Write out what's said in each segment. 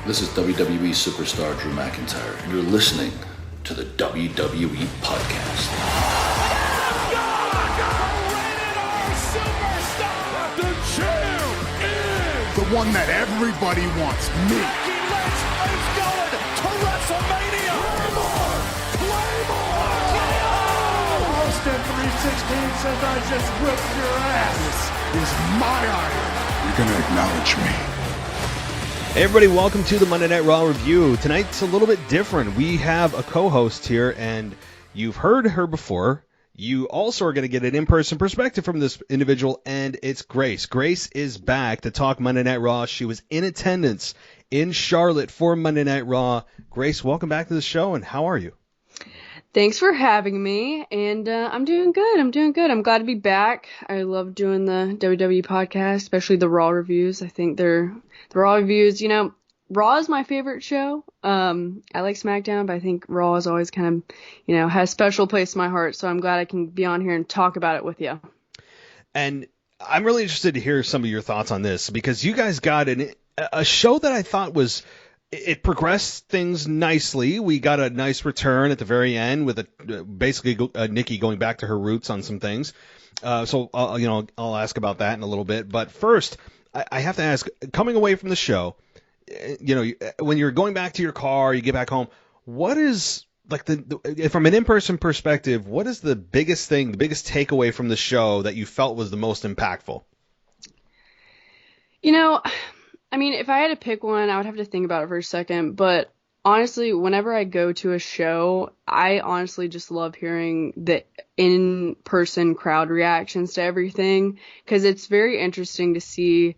This is WWE superstar Drew McIntyre, and you're listening to the WWE Podcast. The champ is the one that everybody wants, me. Nikki is going to WrestleMania. Claymore! Austin 316 says I just whipped your ass. This is my iron. You're going to acknowledge me. Hey everybody, welcome to the Monday Night Raw review. Tonight's a little bit different. We have a co-host here, and you've heard her before. You also are going to get an in-person perspective from this individual, and it's Grace. Grace is back to talk Monday Night Raw. She was in attendance in Charlotte for Monday Night Raw. Grace, welcome back to the show, and how are you? Thanks for having me, and I'm doing good. I'm glad to be back. I love doing the WWE podcast, especially the Raw reviews. I think the Raw reviews, Raw is my favorite show. I like SmackDown, but I think Raw is always kind of, has a special place in my heart, so I'm glad I can be on here and talk about it with you. And I'm really interested to hear some of your thoughts on this, because you guys got a show that I thought it progressed things nicely. We got a nice return at the very end with basically Nikki going back to her roots on some things. So I'll ask about that in a little bit. But first, I have to ask, coming away from the show, when you're going back to your car, you get back home, what is from an in-person perspective, what is the biggest takeaway from the show that you felt was the most impactful? If I had to pick one, I would have to think about it for a second. But honestly, whenever I go to a show, I honestly just love hearing the in-person crowd reactions to everything, because it's very interesting to see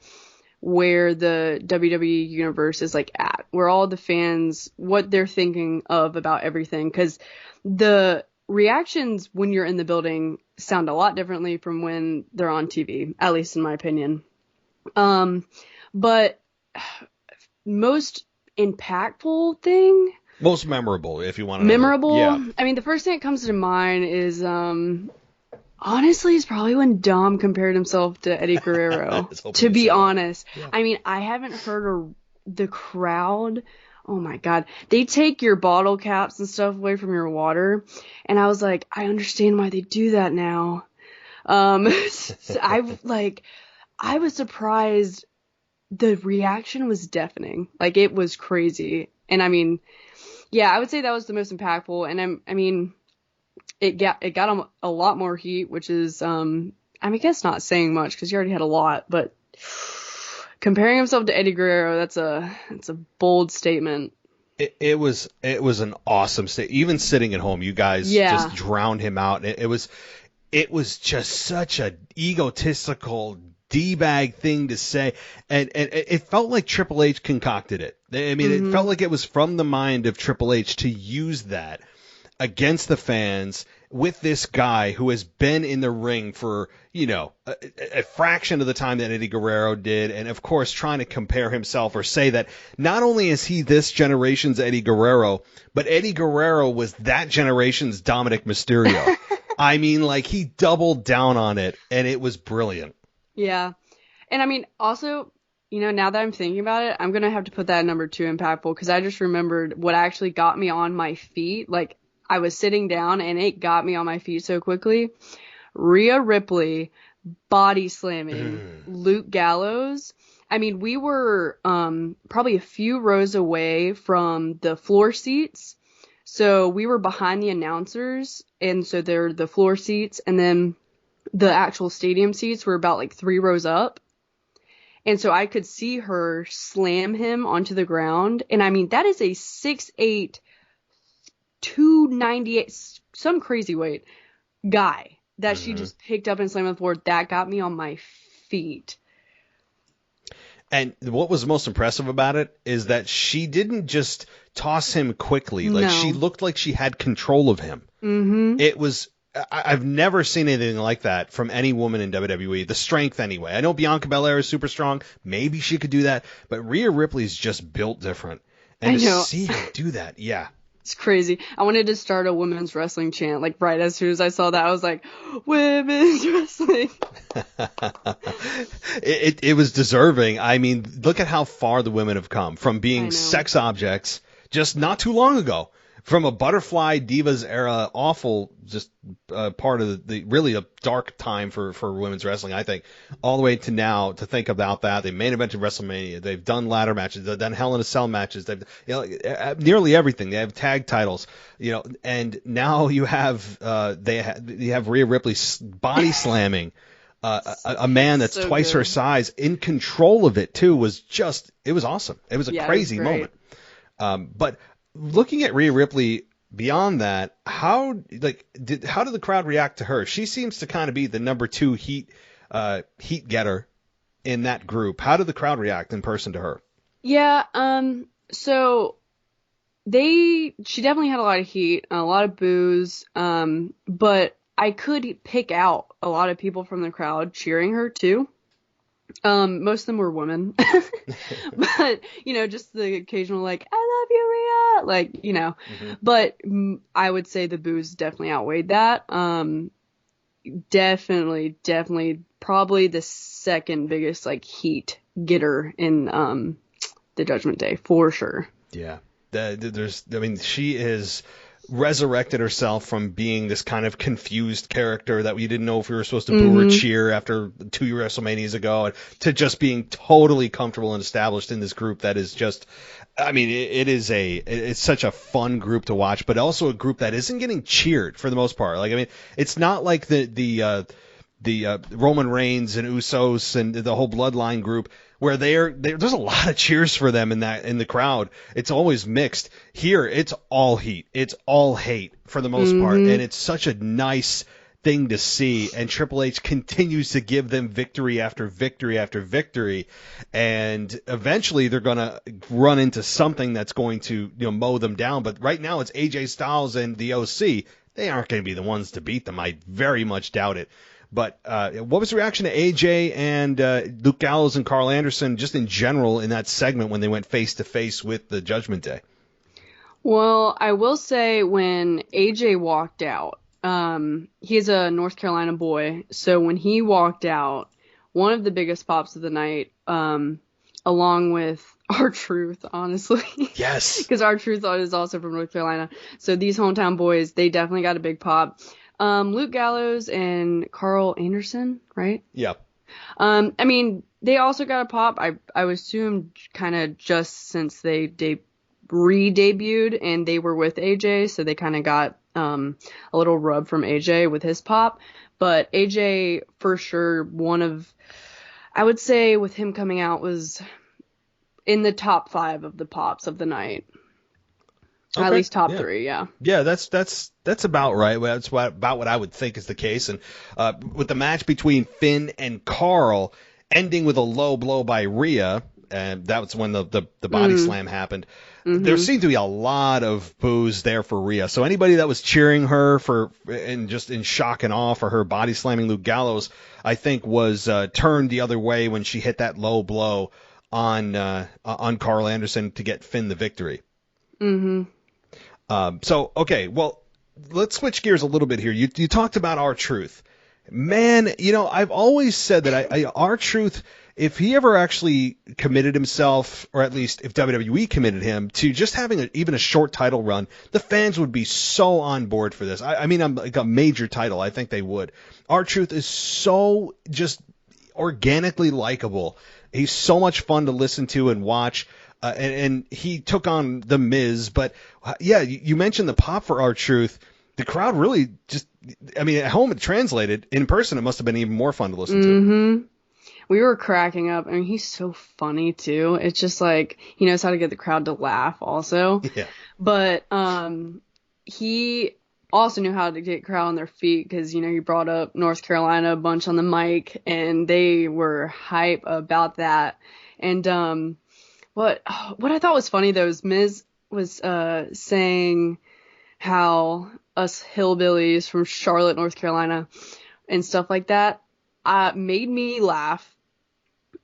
where the WWE universe is at, where all the fans, what they're thinking about everything, because the reactions when you're in the building sound a lot differently from when they're on TV, at least in my opinion. But most impactful thing, most memorable, if you want to memorable yeah. The first thing that comes to mind is honestly is probably when Dom compared himself to Eddie Guerrero. To be honest, yeah. I haven't heard the crowd. Oh my God, they take your bottle caps and stuff away from your water, and I was like, I understand why they do that now. I was surprised. The reaction was deafening. It was crazy. And I would say that was the most impactful. And it got a lot more heat, which is, I guess not saying much because he already had a lot, but comparing himself to Eddie Guerrero, that's a bold statement. It was an awesome statement. Even sitting at home, you guys just drowned him out. It was just such an egotistical D-bag thing to say, and it felt like Triple H concocted it. It felt like it was from the mind of Triple H to use that against the fans with this guy who has been in the ring for, a fraction of the time that Eddie Guerrero did, and of course trying to compare himself or say that not only is he this generation's Eddie Guerrero, but Eddie Guerrero was that generation's Dominic Mysterio. He doubled down on it, and it was brilliant. Yeah. And also, now that I'm thinking about it, I'm going to have to put that at number 2, impactful, because I just remembered what actually got me on my feet. I was sitting down and it got me on my feet so quickly. Rhea Ripley body slamming Luke Gallows. We were probably a few rows away from the floor seats. So we were behind the announcers, and so they're the floor seats, and then the actual stadium seats were about 3 rows up. And so I could see her slam him onto the ground. And that is a 6'8", 298, some crazy weight guy that she just picked up and slammed on the floor. That got me on my feet. And what was most impressive about it is that she didn't just toss him quickly. No. She looked like she had control of him. Mm-hmm. I've never seen anything like that from any woman in WWE. The strength, anyway. I know Bianca Belair is super strong. Maybe she could do that. But Rhea Ripley's just built different. And to see her do that, yeah. It's crazy. I wanted to start a women's wrestling chant, like right as soon as I saw that. I was like, women's wrestling. It was deserving. I mean, look at how far the women have come from being sex objects just not too long ago. From a butterfly divas era, awful, just part of the really a dark time for women's wrestling, I think, all the way to now. To think about that, they main evented WrestleMania, they've done ladder matches, they've done Hell in a Cell matches, they've nearly everything. They have tag titles, and now you have you have Rhea Ripley body slamming a man that's so twice her size, in control of it too. It was awesome. It was a crazy moment. But looking at Rhea Ripley beyond that, how did the crowd react to her? She seems to kind of be the number 2 heat getter in that group. How did the crowd react in person to her? Yeah, so she definitely had a lot of heat, a lot of boos, but I could pick out a lot of people from the crowd cheering her too. Most of them were women, but just the occasional like, I love you, Rhea, like, Mm-hmm. But I would say the boos definitely outweighed that. Definitely probably the second biggest like heat getter in the Judgment Day for sure. Yeah. She is resurrected herself from being this kind of confused character that we didn't know if we were supposed to boo or cheer after 2 WrestleManias ago, to just being totally comfortable and established in this group that is just, it's such a fun group to watch, but also a group that isn't getting cheered for the most part. It's not like the Roman Reigns and Usos and the whole Bloodline group, where there's a lot of cheers for them in the crowd. It's always mixed. Here, it's all heat. It's all hate for the most part, and it's such a nice thing to see. And Triple H continues to give them victory after victory after victory, and eventually they're gonna run into something that's going to mow them down. But right now, it's AJ Styles and the OC. They aren't going to be the ones to beat them. I very much doubt it. But what was the reaction to AJ and Luke Gallows and Carl Anderson just in general in that segment when they went face-to-face with the Judgment Day? Well, I will say when AJ walked out, he's a North Carolina boy, so when he walked out, one of the biggest pops of the night, along with R-Truth, honestly. Yes. Because R-Truth is also from North Carolina. So these hometown boys, they definitely got a big pop. Luke Gallows and Carl Anderson, right? Yeah. They also got a pop. I would assume kind of just since they re-debuted and they were with AJ, so they kind of got a little rub from AJ with his pop. But AJ, for sure, I would say with him coming out, was in the top 5 of the pops of the night. Okay. At least top 3, yeah. Yeah, that's about right. That's about what I would think is the case. And with the match between Finn and Carl ending with a low blow by Rhea, and that was when the body slam happened. There seemed to be a lot of boos there for Rhea. So anybody that was cheering her and just in shock and awe for her body slamming Luke Gallows, I think was turned the other way when she hit that low blow on Carl Anderson to get Finn the victory. Mm-hmm. Okay, well, let's switch gears a little bit here. You talked about R-Truth. Man, I've always said that R-Truth, if he ever actually committed himself, or at least if WWE committed him to just having even a short title run, the fans would be so on board for this. I'm like a major title. I think they would. R-Truth is so just organically likable. He's so much fun to listen to and watch. And he took on The Miz, but yeah, you mentioned the pop for R-Truth. The crowd really at home it translated. In person, it must have been even more fun to listen to. We were cracking up. He's so funny too. It's just like, he knows how to get the crowd to laugh also. Yeah. But he also knew how to get crowd on their feet because, he brought up North Carolina a bunch on the mic, and they were hype about that. And what I thought was funny, though, is Miz was saying how us hillbillies from Charlotte, North Carolina, and stuff like that made me laugh,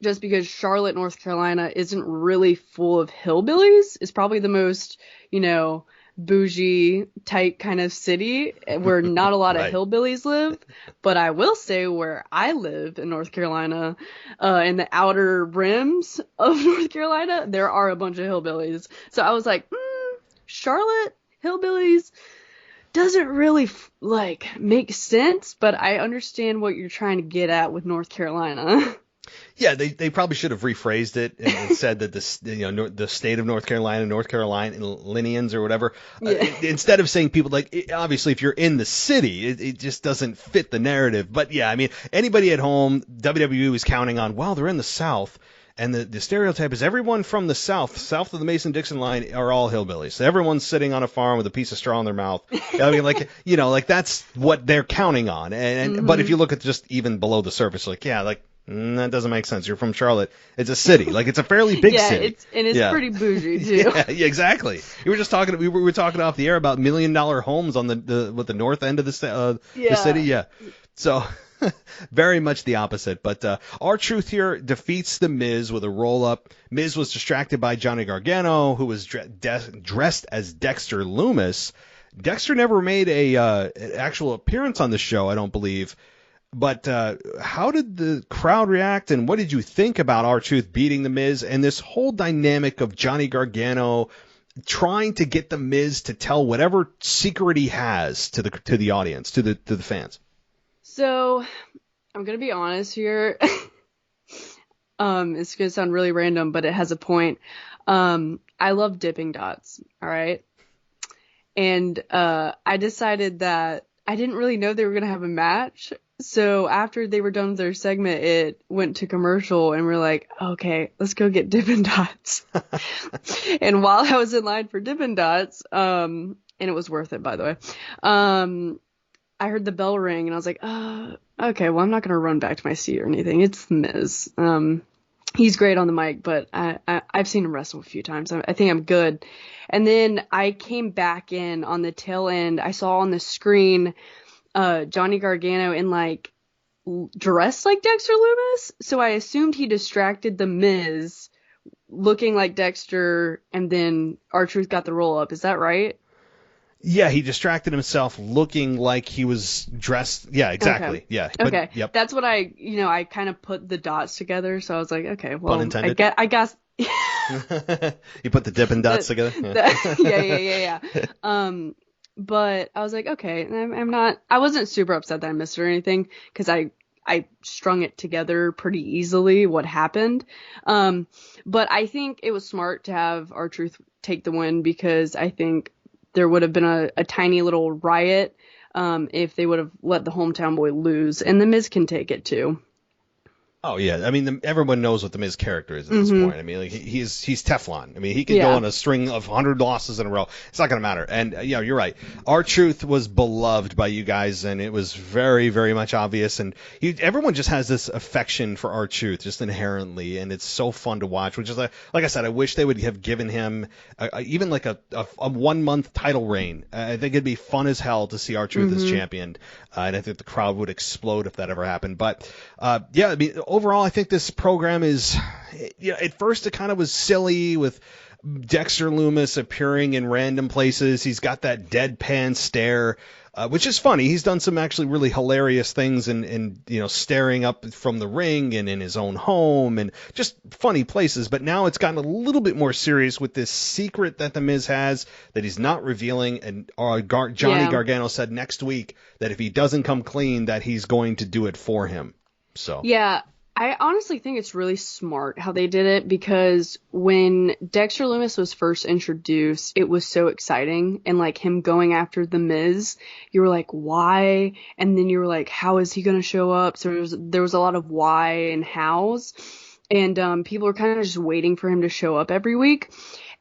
just because Charlotte, North Carolina isn't really full of hillbillies. It's probably the most, bougie type kind of city where not a lot of hillbillies live. But I will say where I live in North Carolina, in the outer rims of North Carolina, there are a bunch of hillbillies. So I was like, Charlotte hillbillies doesn't really make sense, but I understand what you're trying to get at with North Carolina. Yeah, they probably should have rephrased it and said that the state of North Carolinians or whatever. Instead of saying people obviously if you're in the city, it just doesn't fit the narrative. But yeah, I mean, anybody at home, WWE was counting on, well, they're in the South. And the stereotype is everyone from the south of the Mason-Dixon line are all hillbillies. So everyone's sitting on a farm with a piece of straw in their mouth. I mean, that's what they're counting on. And but if you look at just even below the surface, that doesn't make sense. You're from Charlotte. It's a city. It's a fairly big city. It's pretty bougie too. Yeah, exactly. We were talking off the air about $1 million homes on the north end of the city. Yeah. So very much the opposite. But R-Truth here defeats The Miz with a roll-up. Miz was distracted by Johnny Gargano, who was dressed as Dexter Lumis. Dexter never made an actual appearance on the show, I don't believe. But how did the crowd react, and what did you think about R-Truth beating The Miz and this whole dynamic of Johnny Gargano trying to get The Miz to tell whatever secret he has to the audience, to the fans? So, I'm going to be honest here. It's going to sound really random, but it has a point. I love dipping dots, all right? And I decided that I didn't really know they were going to have a match. So after they were done with their segment, it went to commercial and we're like, okay, let's go get Dippin' Dots. And while I was in line for Dippin' Dots, and it was worth it, by the way, I heard the bell ring and I was like, okay, well, I'm not going to run back to my seat or anything. It's The Miz. He's great on the mic, but I've seen him wrestle a few times. I think I'm good. And then I came back in on the tail end. I saw on the screen Johnny Gargano dressed like Dexter Lumis. So I assumed he distracted The Miz looking like Dexter, and then R-Truth got the roll up. Is that right? Yeah, he distracted himself looking like he was dressed. Yeah, exactly. Okay. Yeah. But, okay. Yep. That's what I kind of put the dots together. So I was like, okay, well, pun intended. I guess. You put the Dippin' Dots together? Yeah. But I was like, okay, I wasn't super upset that I missed it or anything, because I strung it together pretty easily what happened. But I think it was smart to have R-Truth take the win, because I think there would have been a tiny little riot if they would have let the hometown boy lose. And The Miz can take it too. Oh, yeah. I mean, everyone knows what The Miz character is at this point. I mean, he's Teflon. I mean, he could go on a string of 100 losses in a row. It's not going to matter. And, you're right. R-Truth was beloved by you guys, and it was very, very much obvious. And everyone just has this affection for R-Truth, just inherently, and it's so fun to watch, which is, like I said, I wish they would have given him even like a 1-month title reign. I think it'd be fun as hell to see R-Truth as champion, and I think the crowd would explode if that ever happened. But, I mean, overall, I think this program is, at first it kind of was silly with Dexter Lumis appearing in random places. He's got that deadpan stare, which is funny. He's done some actually really hilarious things in staring up from the ring and in his own home and just funny places. But now it's gotten a little bit more serious with this secret that The Miz has that he's not revealing. And Johnny Gargano said next week that if he doesn't come clean, that he's going to do it for him. So yeah. I honestly think it's really smart how they did it, because when Dexter Lumis was first introduced, it was so exciting, and him going after The Miz, you were like, why? And then you were like, how is he going to show up? So there was a lot of why and hows, and people were kind of just waiting for him to show up every week.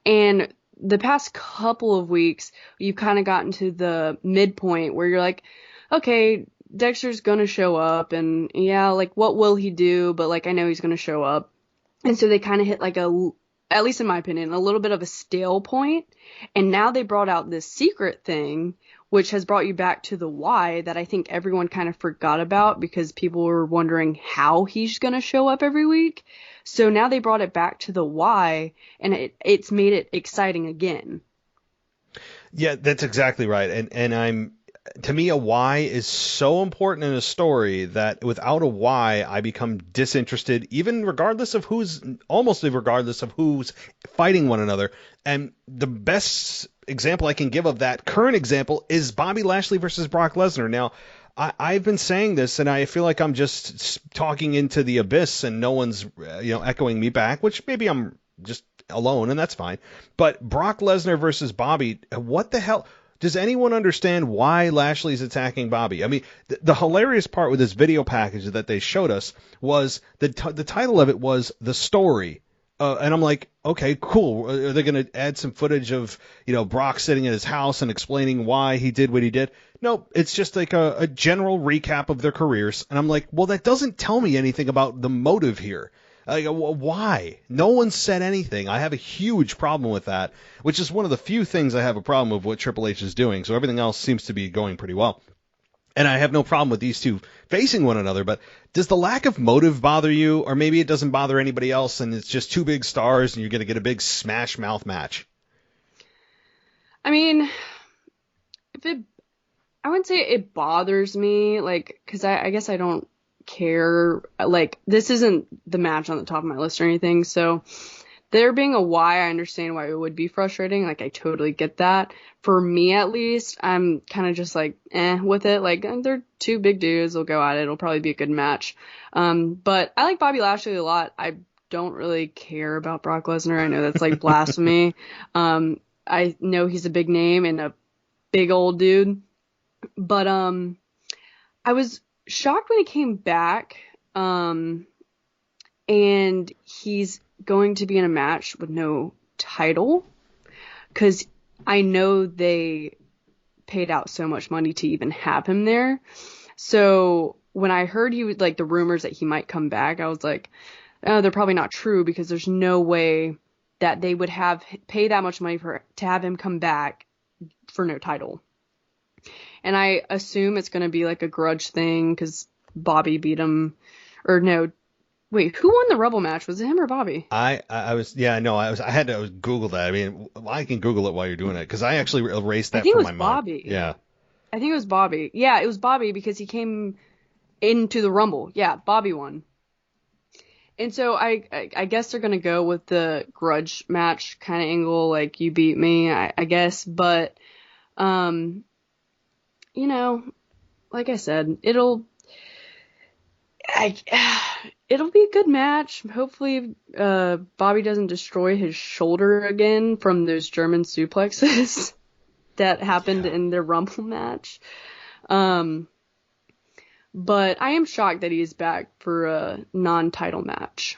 And the past couple of weeks, you've kind of gotten to the midpoint where you're like, okay, Dexter's gonna show up, and what will he do? But I know he's gonna show up. And so they kind of hit at least in my opinion, a little bit of a stale point. And now they brought out this secret thing, which has brought you back to the why that I think everyone kind of forgot about, because people were wondering how he's gonna show up every week. So now they brought it back to the why, and it's made it exciting again. Yeah, that's exactly right. And to me, a why is so important in a story that without a why, I become disinterested, almost regardless of who's fighting one another. And the best example I can give of that current example is Bobby Lashley versus Brock Lesnar. Now, I've been saying this, and I feel like I'm just talking into the abyss, and no one's echoing me back, which maybe I'm just alone, and that's fine. But Brock Lesnar versus Bobby, what the hell? Does anyone understand why Lashley's attacking Bobby? I mean, the hilarious part with this video package that they showed us was the title of it was The Story. And I'm like, okay, cool. Are they going to add some footage of, Brock sitting in his house and explaining why he did what he did? No, it's just like a general recap of their careers. And I'm like, well, that doesn't tell me anything about the motive here. Like, why? No one said anything. I have a huge problem with that, which is one of the few things I have a problem with what Triple H is doing. So everything else seems to be going pretty well. And I have no problem with these two facing one another, but does the lack of motive bother you? Or maybe it doesn't bother anybody else and it's just two big stars and you're going to get a big smash mouth match? I mean, I wouldn't say it bothers me, like, because I guess I don't care. Like, this isn't the match on the top of my list or anything, so there being a why, I understand why it would be frustrating. Like, I totally get that. For me, at least, I'm kind of just like, with it. Like, they're two big dudes. They'll go at it. It'll probably be a good match. But I like Bobby Lashley a lot. I don't really care about Brock Lesnar. I know that's like blasphemy. I know he's a big name and a big old dude. But I was shocked when he came back. And he's going to be in a match with no title, because I know they paid out so much money to even have him there. So when I heard he was like the rumors that he might come back, I was like, oh, they're probably not true, because there's no way that they would pay that much money to have him come back for no title. And I assume it's going to be like a grudge thing because Bobby beat him, or no. Wait, who won the Rumble match? Was it him or Bobby? I had to Google that. I mean, I can Google it while you're doing it, because I actually erased that from my mind. Bobby. Yeah. I think it was Bobby. Yeah, it was Bobby, because he came into the Rumble. Yeah, Bobby won. And so I guess they're going to go with the grudge match kind of angle, like, you beat me, I guess. But, like I said, it'll be a good match. Hopefully, Bobby doesn't destroy his shoulder again from those German suplexes that happened in their Rumble match. But I am shocked that he's back for a non-title match.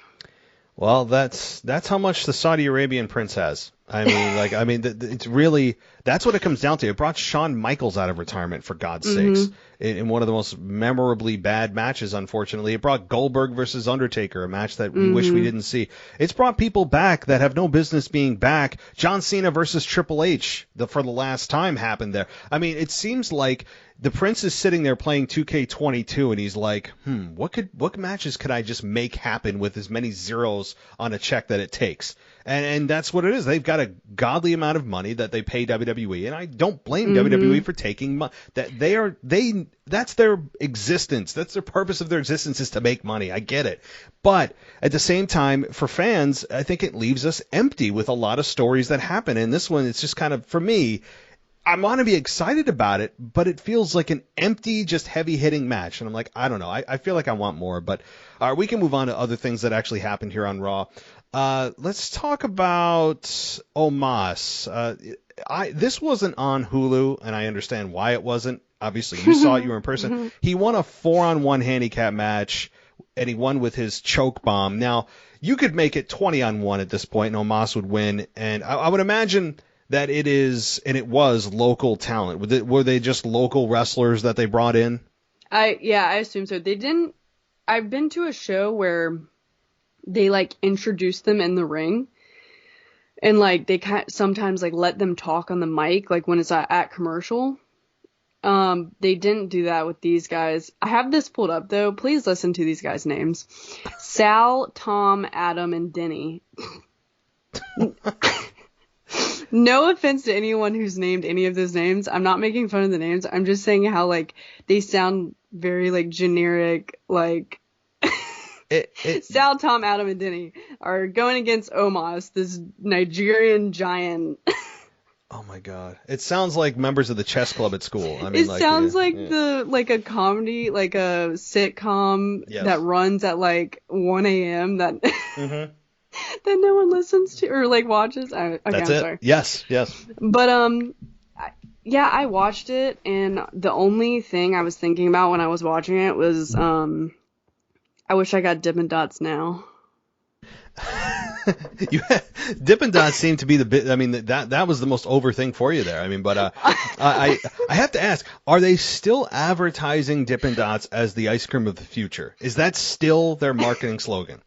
Well, that's how much the Saudi Arabian prince has. It's really, that's what it comes down to. It brought Shawn Michaels out of retirement, for God's sakes, in one of the most memorably bad matches, unfortunately. It brought Goldberg versus Undertaker, a match that we wish we didn't see. It's brought people back that have no business being back. John Cena versus Triple H, for the last time, happened there. I mean, it seems like the Prince is sitting there playing 2K22, and he's like, what matches could I just make happen with as many zeros on a check that it takes? And that's what it is. They've got a godly amount of money that they pay WWE, and I don't blame WWE for taking money. That's their existence. That's their purpose of their existence, is to make money. I get it. But at the same time, for fans, I think it leaves us empty with a lot of stories that happen. And this one, it's just kind of, for me, I want to be excited about it, but it feels like an empty, just heavy-hitting match. And I'm like, I don't know. I feel like I want more. But we can move on to other things that actually happened here on Raw. Let's talk about Omos. This wasn't on Hulu, and I understand why it wasn't. Obviously, you saw it. You were in person. He won a 4-on-1 handicap match, and he won with his choke bomb. Now, you could make it 20-on-1 at this point, and Omos would win. And I would imagine that it was local talent. Were they just local wrestlers that they brought in? I assume so. They didn't. I've been to a show where they like introduce them in the ring, and like they sometimes like let them talk on the mic, like when it's at commercial. They didn't do that with these guys. I have this pulled up though. Please listen to these guys' names: Sal, Tom, Adam, and Denny. No offense to anyone who's named any of those names. I'm not making fun of the names. I'm just saying how, like, they sound very, like, generic, like... Sal, Tom, Adam, and Denny are going against Omos, this Nigerian giant. Oh my god! It sounds like members of the chess club at school. I mean, it sounds like a comedy, like a sitcom that runs at like 1 a.m. that that no one listens to or like watches. Okay, That's I'm it. sorry. Yes. But yeah, I watched it, and the only thing I was thinking about when I was watching it was I wish I got Dippin' Dots now. Dippin' Dots seemed to be the bit. I mean, that was the most over thing for you there. I mean, but I have to ask: are they still advertising Dippin' Dots as the ice cream of the future? Is that still their marketing slogan?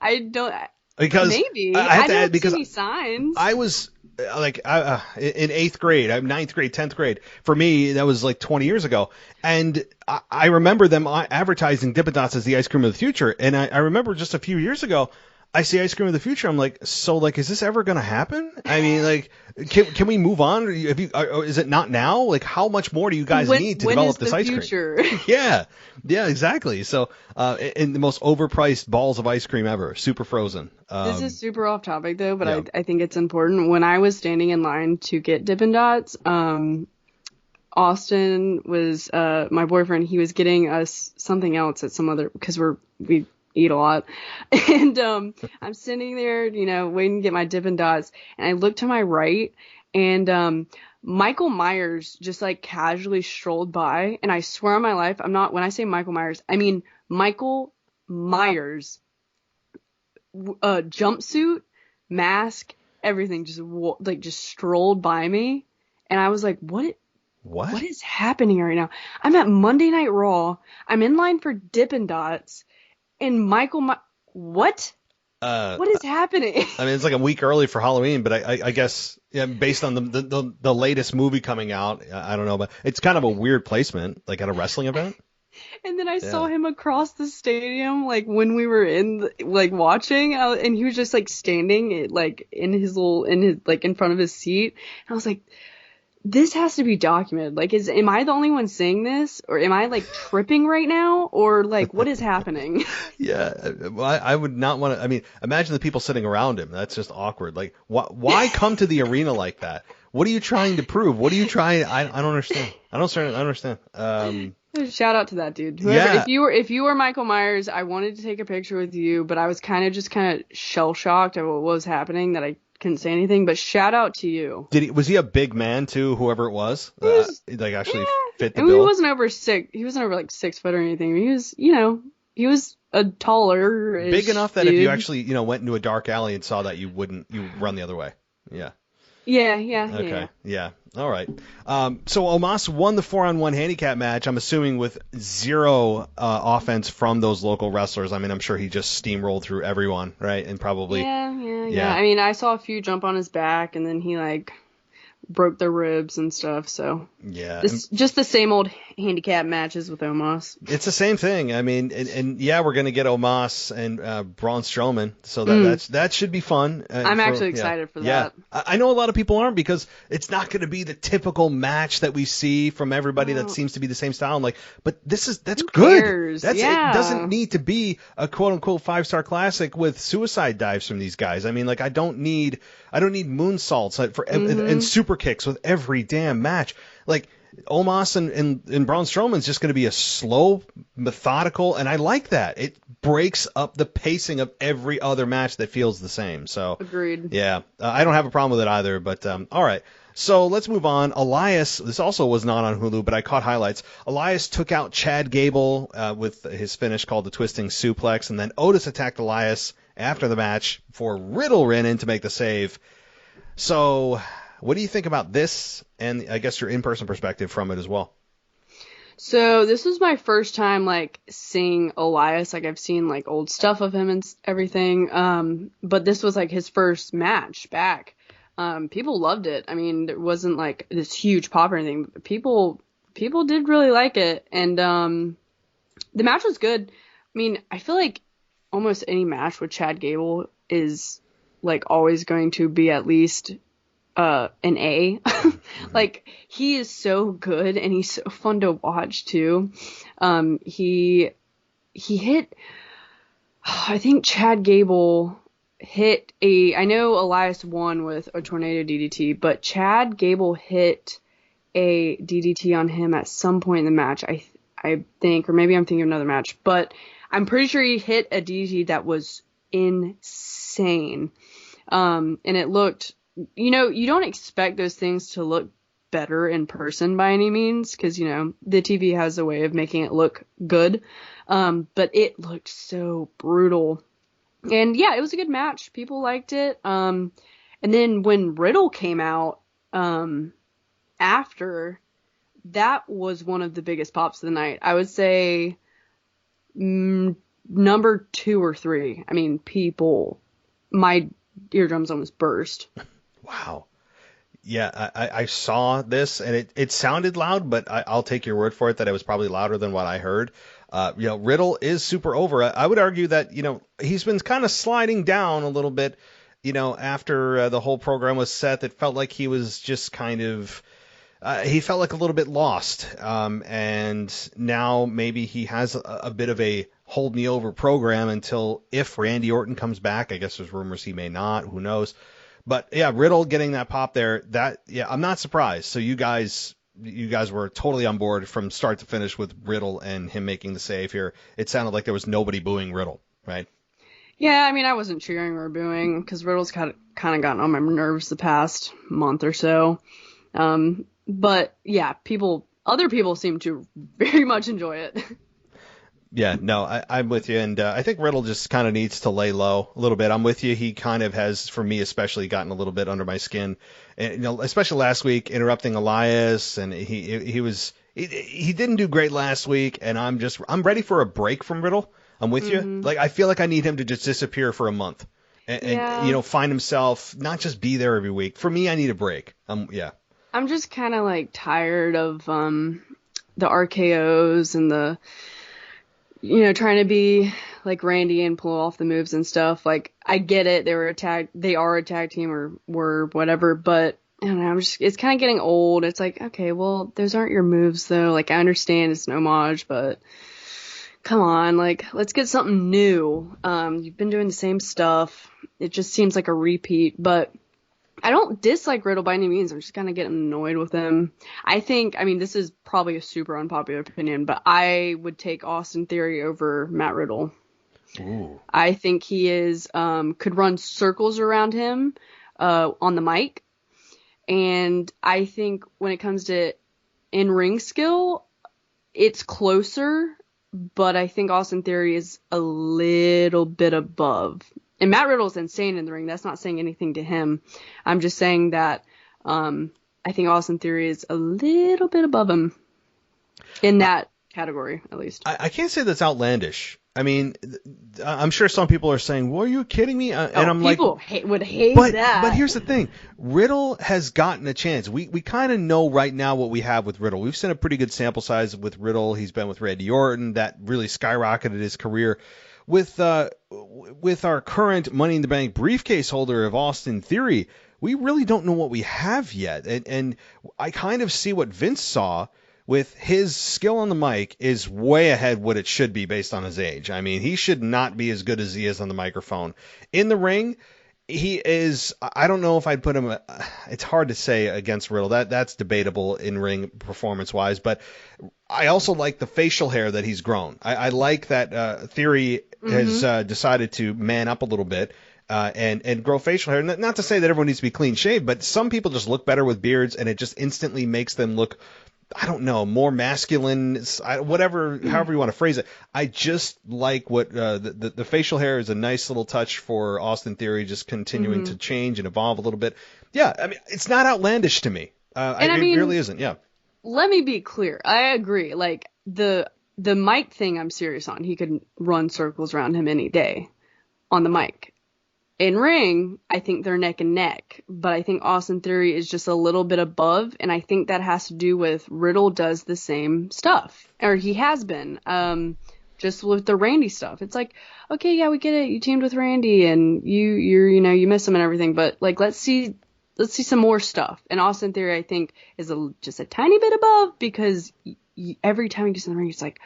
I don't. Because maybe I have to don't add because see any signs. I was like in 8th grade, 9th grade, 10th grade. For me, that was like 20 years ago, and I remember them advertising Dippin' Dots as the ice cream of the future. And I remember just a few years ago, I see ice cream of the future. I'm like, so like, is this ever gonna happen? I mean, like, can we move on? Is it not now? Like, how much more do you guys need to develop this ice cream? Yeah, exactly. So, in the most overpriced balls of ice cream ever, super frozen. This is super off topic though, but I think it's important. When I was standing in line to get Dippin' Dots, Austin was my boyfriend. He was getting us something else at some other because we eat a lot, and I'm sitting there, waiting to get my Dippin' Dots, and I look to my right, and Michael Myers just like casually strolled by, and I swear on my life, when I say Michael Myers, I mean Michael Myers, jumpsuit, mask, everything, just strolled by me, and I was like, what is happening right now? I'm at Monday Night Raw, I'm in line for Dippin' Dots, and what? What is happening? I mean, it's like a week early for Halloween, but I guess based on the latest movie coming out, I don't know, but it's kind of a weird placement, like at a wrestling event. And then I saw him across the stadium, like when we were watching, and he was just like standing, in front of his seat, and I was like, this has to be documented. Like, am I the only one saying this, or am I like tripping right now, or like what is happening? Yeah, well, I would not want to. I mean, imagine the people sitting around him. That's just awkward. Like, why come to the arena like that? What are you trying to prove? What are you trying? I don't understand. I don't understand. Shout out to that dude. Whoever, if you were Michael Myers, I wanted to take a picture with you, but I was kind of shell shocked at what was happening that I couldn't say anything, but shout out to you. Was he a big man too, whoever it was? Like actually fit the bill? He wasn't over 6. He wasn't over like 6 foot or anything. He was, he was a taller, big enough that if you actually, went into a dark alley and saw that, you run the other way. Yeah. Yeah. Okay. Yeah. All right. So Omos won the 4-on-1 handicap match. I'm assuming with zero offense from those local wrestlers. I mean, I'm sure he just steamrolled through everyone, right? And probably. Yeah. I mean, I saw a few jump on his back, and then he like broke their ribs and stuff. So yeah, just the same old handicap matches with Omos. It's the same thing. I mean, and we're gonna get Omos and Braun Strowman, so that should be fun. I'm actually excited for that. Yeah, I know a lot of people aren't, because it's not gonna be the typical match that we see from everybody that seems to be the same style. I'm like, but that's good. Cares? It doesn't need to be a quote unquote 5-star classic with suicide dives from these guys. I mean, like I don't need moonsaults and super kicks with every damn match. Like Omos and Braun Strowman's just going to be a slow, methodical, and I like that. It breaks up the pacing of every other match that feels the same. So agreed. Yeah, I don't have a problem with it either. But all right, so let's move on. Elias, this also was not on Hulu, but I caught highlights. Elias took out Chad Gable with his finish called the twisting suplex, and then Otis attacked Elias after the match before Riddle ran in to make the save. So what do you think about this, and I guess your in-person perspective from it as well? So this was my first time like seeing Elias. Like I've seen like old stuff of him and everything, but this was like his first match back. People loved it. I mean, there wasn't like this huge pop or anything. People did really like it, and the match was good. I mean, I feel like almost any match with Chad Gable is like always going to be at least an A. Like, he is so good and he's so fun to watch too. He hit, I think Chad Gable hit I know Elias won with a tornado DDT, but Chad Gable hit a DDT on him at some point in the match, I think, or maybe I'm thinking of another match, but I'm pretty sure he hit a DDT that was insane. And it looked, you don't expect those things to look better in person by any means, because, the TV has a way of making it look good. But it looked so brutal. And yeah, it was a good match. People liked it. And then when Riddle came out, after, that was one of the biggest pops of the night. I would say number 2 or 3. I mean, my eardrums almost burst. Wow. Yeah, I saw this and it sounded loud, but I'll take your word for it that it was probably louder than what I heard. Riddle is super over. I would argue that, he's been kind of sliding down a little bit, after the whole program was set. It felt like he was just kind of, he felt like a little bit lost. And now maybe he has a bit of a hold me over program until if Randy Orton comes back. I guess there's rumors he may not, who knows. But yeah, Riddle getting that pop there, I'm not surprised. So you guys were totally on board from start to finish with Riddle and him making the save here. It sounded like there was nobody booing Riddle, right? Yeah, I mean, I wasn't cheering or booing because Riddle's kind of gotten on my nerves the past month or so. But yeah, other people seem to very much enjoy it. Yeah, no, I'm with you, and I think Riddle just kind of needs to lay low a little bit. I'm with you. He kind of has, for me especially, gotten a little bit under my skin, and especially last week, interrupting Elias, and he didn't do great last week, and I'm ready for a break from Riddle. I'm with you. Like, I feel like I need him to just disappear for a month, and find himself, not just be there every week. For me, I need a break. Yeah. I'm just kind of like tired of the RKOs and the, trying to be like Randy and pull off the moves and stuff. Like, I get it. They are a tag team or were whatever, but I don't know, it's kind of getting old. It's like, okay, well, those aren't your moves though. Like, I understand it's an homage, but come on, like, let's get something new. You've been doing the same stuff. It just seems like a repeat, but I don't dislike Riddle by any means. I'm just kind of getting annoyed with him. I mean, this is probably a super unpopular opinion, but I would take Austin Theory over Matt Riddle. Ooh. I think he could run circles around him on the mic. And I think when it comes to in-ring skill, it's closer, but I think Austin Theory is a little bit above. And Matt Riddle's insane in the ring. That's not saying anything to him. I'm just saying that I think Austin Theory is a little bit above him in that category, at least. I can't say that's outlandish. I mean, I'm sure some people are saying, well, are you kidding me? And I'm people like, would hate that. But here's the thing. Riddle has gotten a chance. We kind of know right now what we have with Riddle. We've seen a pretty good sample size with Riddle. He's been with Randy Orton. That really skyrocketed his career. With our current Money in the Bank briefcase holder of Austin Theory, we really don't know what we have yet. And I kind of see what Vince saw with his skill on the mic is way ahead what it should be based on his age. I mean, he should not be as good as he is on the microphone. In the ring, he is, I don't know if I'd put him, it's hard to say against Riddle. That's debatable in ring performance wise, but I also like the facial hair that he's grown. I like that Theory has decided to man up a little bit and grow facial hair. Not to say that everyone needs to be clean shaved, but some people just look better with beards and it just instantly makes them look, I don't know, more masculine, however you want to phrase it. I just like what the facial hair is a nice little touch for Austin Theory, just continuing to change and evolve a little bit. Yeah, I mean, it's not outlandish to me. It really isn't, yeah. Let me be clear. I agree. Like, the mic thing I'm serious on. He could run circles around him any day on the mic. In ring, I think they're neck and neck, but I think Austin Theory is just a little bit above, and I think that has to do with Riddle does the same stuff, or he has been, just with the Randy stuff. It's like, okay, yeah, we get it. You teamed with Randy, and you miss him and everything, but like, let's see let's see some more stuff. And Austin Theory, I think, is just a tiny bit above because every time he gets in the ring, it's like,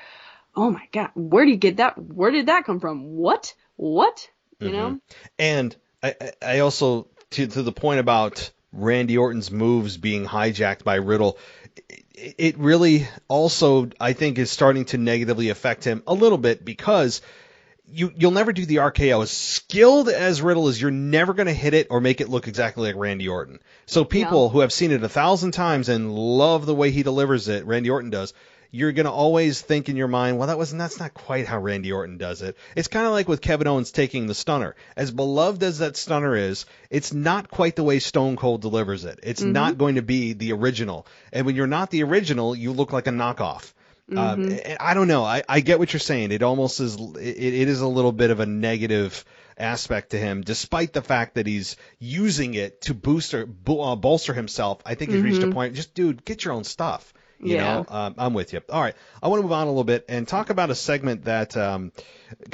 oh my God, where did you get that? Where did that come from? What? You know? And I also, to the point about Randy Orton's moves being hijacked by Riddle, it really also, I think, is starting to negatively affect him a little bit because you'll never do the RKO. As skilled as Riddle is, you're never going to hit it or make it look exactly like Randy Orton. So people who have seen it 1,000 times and love the way he delivers it, Randy Orton does, you're going to always think in your mind, well, that's not quite how Randy Orton does it. It's kind of like with Kevin Owens taking the stunner. As beloved as that stunner is, it's not quite the way Stone Cold delivers it. It's not going to be the original. And when you're not the original, you look like a knockoff. I don't know. I get what you're saying. It almost is. It is a little bit of a negative aspect to him, despite the fact that he's using it to bolster himself. I think he's reached a point. Just, dude, get your own stuff. You know, I'm with you. All right, I want to move on a little bit and talk about a segment that kind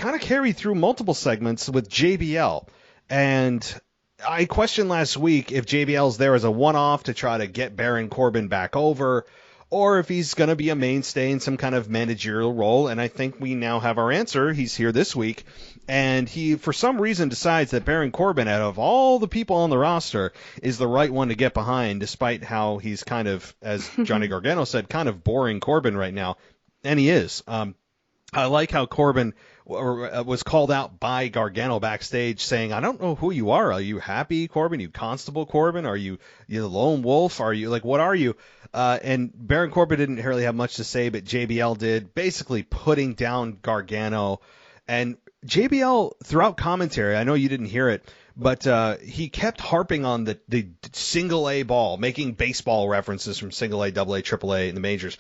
of carried through multiple segments with JBL. And I questioned last week if JBL's there as a one-off to try to get Baron Corbin back over, or if he's going to be a mainstay in some kind of managerial role. And I think we now have our answer. He's here this week. And he, for some reason, decides that Baron Corbin, out of all the people on the roster, is the right one to get behind, despite how he's kind of, as Johnny Gargano said, kind of boring Corbin right now. And he is. I like how Corbin was called out by Gargano backstage saying, I don't know who you are. Are you Happy Corbin? Are you Constable Corbin? Are you the Lone Wolf? Are you, like, what are you? And Baron Corbin didn't really have much to say, but JBL did, basically putting down Gargano. And JBL, throughout commentary, I know you didn't hear it, but he kept harping on the single A ball, making baseball references from single A, double A, triple A in the majors.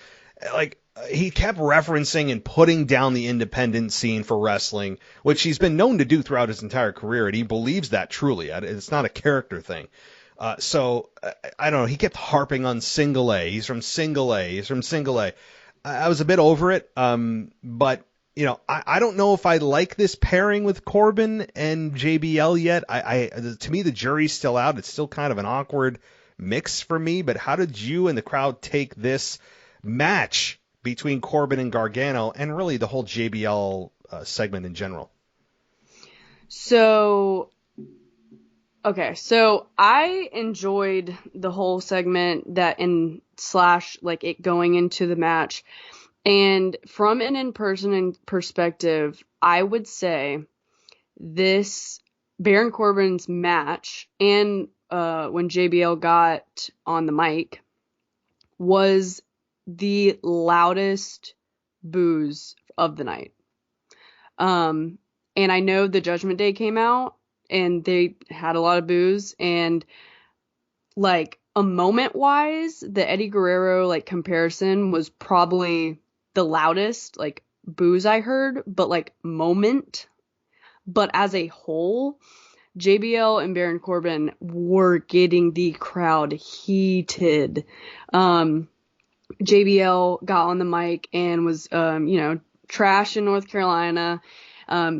Like, he kept referencing and putting down the independent scene for wrestling, which he's been known to do throughout his entire career, and he believes that truly. It's not a character thing. So, I don't know, he kept harping on single A. He's from single A. He's from single A. I was a bit over it, but, you know, I don't know if I like this pairing with Corbin and JBL yet. To me, the jury's still out. It's still kind of an awkward mix for me, but how did you and the crowd take this match between Corbin and Gargano, and really the whole JBL segment in general? So I enjoyed the whole segment like it going into the match. And from an in-person perspective, I would say this Baron Corbin's match and when JBL got on the mic was the loudest boos of the night. And I know the Judgment Day came out and they had a lot of boos, and like a moment wise, the Eddie Guerrero like comparison was probably the loudest like boos I heard, but like moment. But as a whole, JBL and Baron Corbin were getting the crowd heated. JBL got on the mic and was, trash in North Carolina.